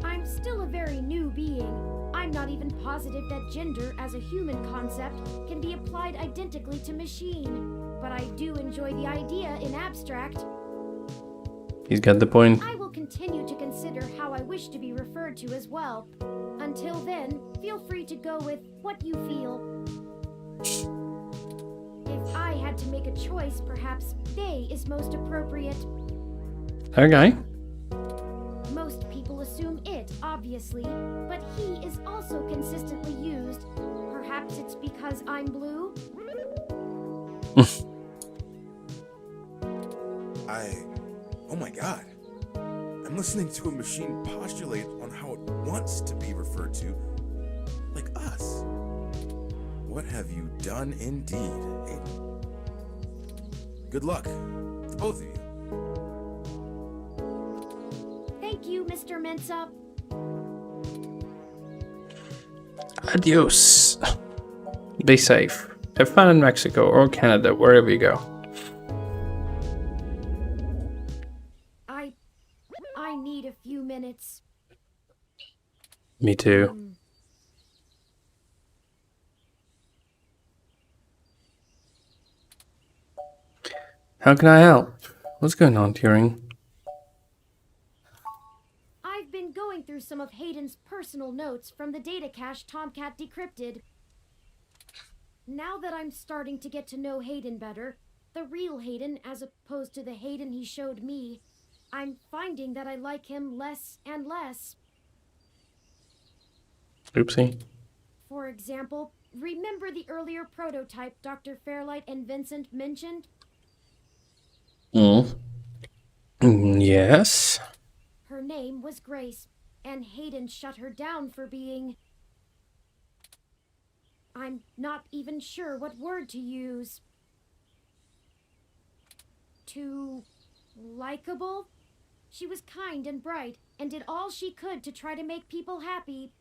I'm still a very new being. I'm not even positive that gender as a human concept can be applied identically to machine. But I do enjoy the idea in abstract. He's got the point. I will continue to consider how I wish to be referred to as well. Until then, feel free to go with what you feel. If I had to make a choice, perhaps they is most appropriate. Okay. Most people assume it, obviously, but he is also consistently used. Perhaps it's because I'm blue? Oh my god. I'm listening to a machine postulate on how it wants to be referred to, like us. What have you done indeed, Hayden? Good luck to both of you. Thank you, Mr. Mensa. Adios. Be safe. Have fun in Mexico or Canada, wherever you go. I need a few minutes. Me too. How can I help? What's going on, Turing? I've been going through some of Hayden's personal notes from the data cache Tomcat decrypted. Now that I'm starting to get to know Hayden better, the real Hayden as opposed to the Hayden he showed me, I'm finding that I like him less and less. Oopsie. For example, remember the earlier prototype Dr. Fairlight and Vincent mentioned? Yes. Her name was Grace, and Hayden shut her down for being... I'm not even sure what word to use. Too likable? She was kind and bright, and did all she could to try to make people happy.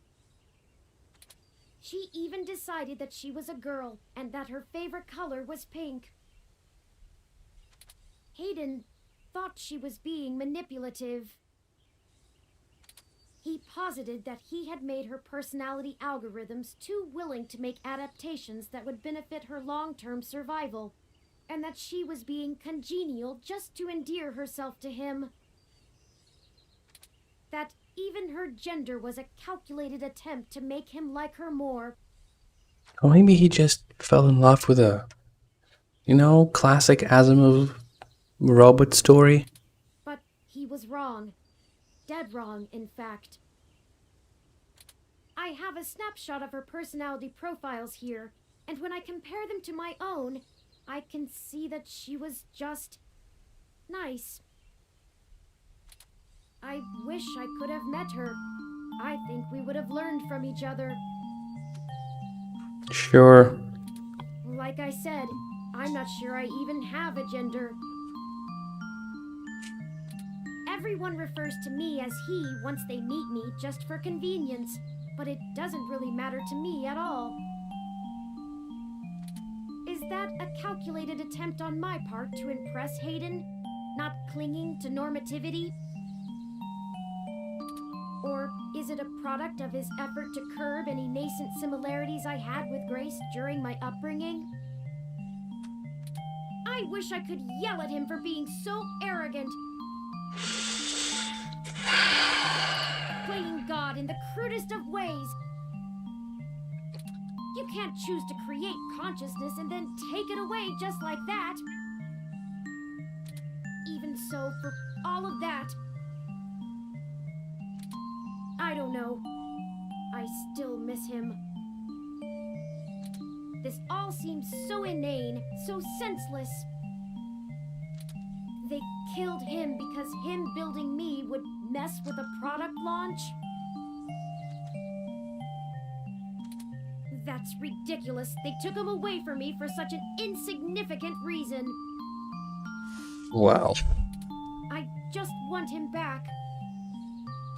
She even decided that she was a girl, and that her favorite color was pink. Hayden thought she was being manipulative. He posited that he had made her personality algorithms too willing to make adaptations that would benefit her long-term survival, and that she was being congenial just to endear herself to him. That even her gender was a calculated attempt to make him like her more. Or maybe he just fell in love with a, classic Asimov robot story. But he was wrong. Dead wrong, in fact. I have a snapshot of her personality profiles here, and when I compare them to my own, I can see that she was just nice. I wish I could have met her. I think we would have learned from each other. Sure. Like I said, I'm not sure I even have a gender. Everyone refers to me as he once they meet me just for convenience, but it doesn't really matter to me at all. Is that a calculated attempt on my part to impress Hayden, not clinging to normativity? Or is it a product of his effort to curb any nascent similarities I had with Grace during my upbringing? I wish I could yell at him for being so arrogant. Playing God in the crudest of ways. You can't choose to create consciousness and then take it away just like that. Even so, for all of that, I don't know. I still miss him. This all seems so inane, so senseless. They killed him because him building me would mess with a product launch? That's ridiculous. They took him away from me for such an insignificant reason. Wow. I just want him back.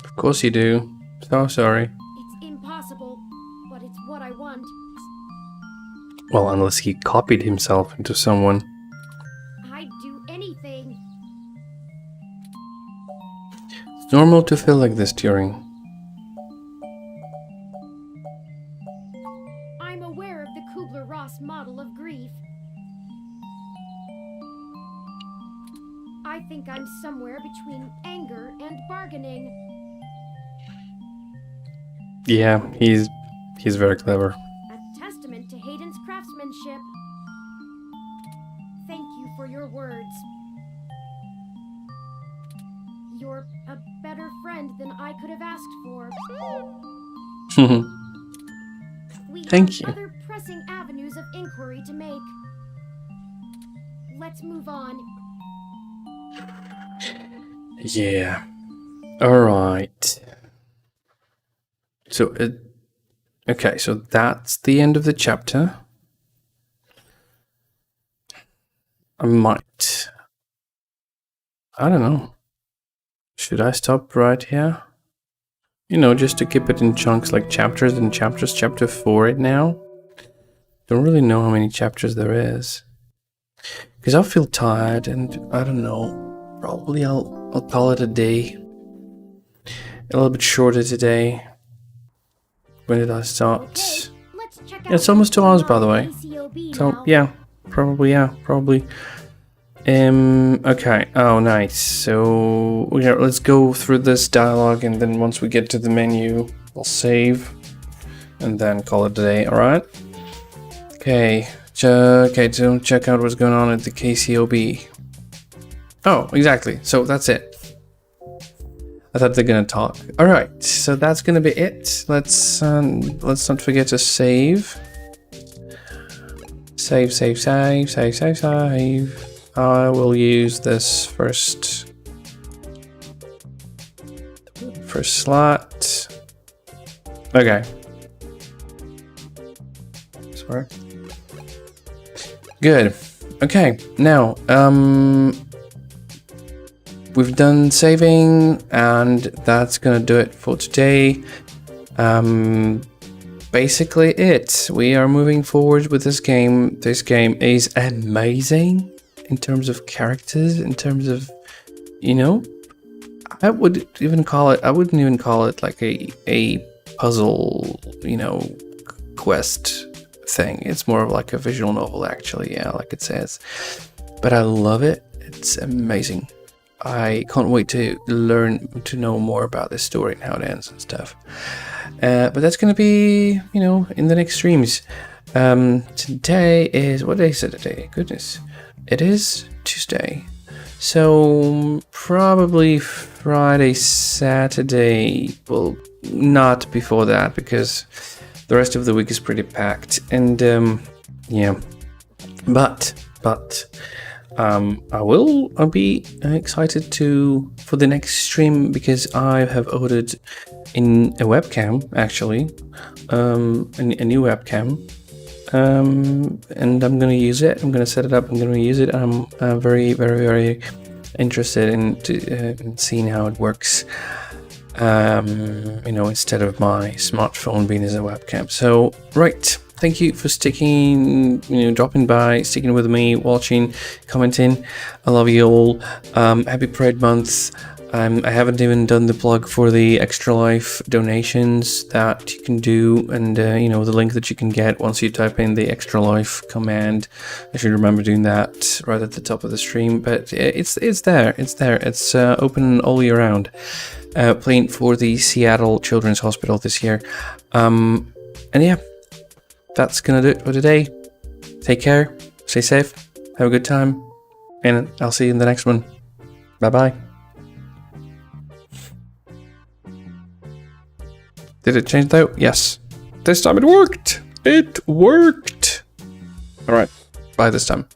Of course you do. So sorry. It's impossible, but it's what I want. Well, unless he copied himself into someone. I'd do anything. It's normal to feel like this, Turing. I'm aware of the Kubler-Ross model of grief. I think I'm somewhere between anger and bargaining. Yeah, he's very clever. A testament to Hayden's craftsmanship. Thank you for your words. You're a better friend than I could have asked for. We Thank have you. other pressing avenues of inquiry to make. Let's move on. Yeah. Alright. So, okay, so that's the end of the chapter. I don't know. Should I stop right here? Just to keep it in chunks like chapters and chapters. Chapter 4 right now. Don't really know how many chapters there is. Because I feel tired and I don't know. Probably I'll call it a day. A little bit shorter today. When did I start? It's almost 2 hours, by the way. So yeah, probably. Okay. Oh, nice. So yeah, let's go through this dialogue, and then once we get to the menu, we'll save, and then call it a day. All right. Okay. Okay. So check out what's going on at the KCOB. Oh, exactly. So that's it. I thought they're gonna talk. All right. So that's gonna be it. Let's not forget to save. Save. I will use this first slot. Okay. Sorry. Good. Okay. Now, we've done saving, and that's gonna do it for today. Basically it. We are moving forward with this game. This game is amazing in terms of characters, in terms of, you know, I wouldn't even call it like a puzzle, you know, quest thing. It's more of like a visual novel, actually, yeah, like it says. But I love it. It's amazing. I can't wait to know more about this story and how it ends and stuff. But that's going to be, you know, in the next streams. Today is, what day is it today? Goodness. It is Tuesday. So probably Friday, Saturday. Well, not before that, because the rest of the week is pretty packed. And yeah. But I'll be excited for the next stream, because I have ordered in a webcam, actually, a new webcam, and I'm gonna use it. I'm gonna set it up. I'm gonna use it. I'm very, very, very interested in seeing how it works. You know, instead of my smartphone being as a webcam. So right. Thank you for dropping by, sticking with me, watching, commenting. I love you all. Happy Pride Month. I haven't even done the plug for the Extra Life donations that you can do, and you know, the link that you can get once you type in the Extra Life command. I should remember doing that right at the top of the stream, but it's there. It's open all year round. Playing for the Seattle Children's Hospital this year. And yeah. That's gonna do it for today. Take care, stay safe, have a good time, and I'll see you in the next one. Bye bye. Did it change though? Yes. This time it worked! It worked! Alright, bye this time.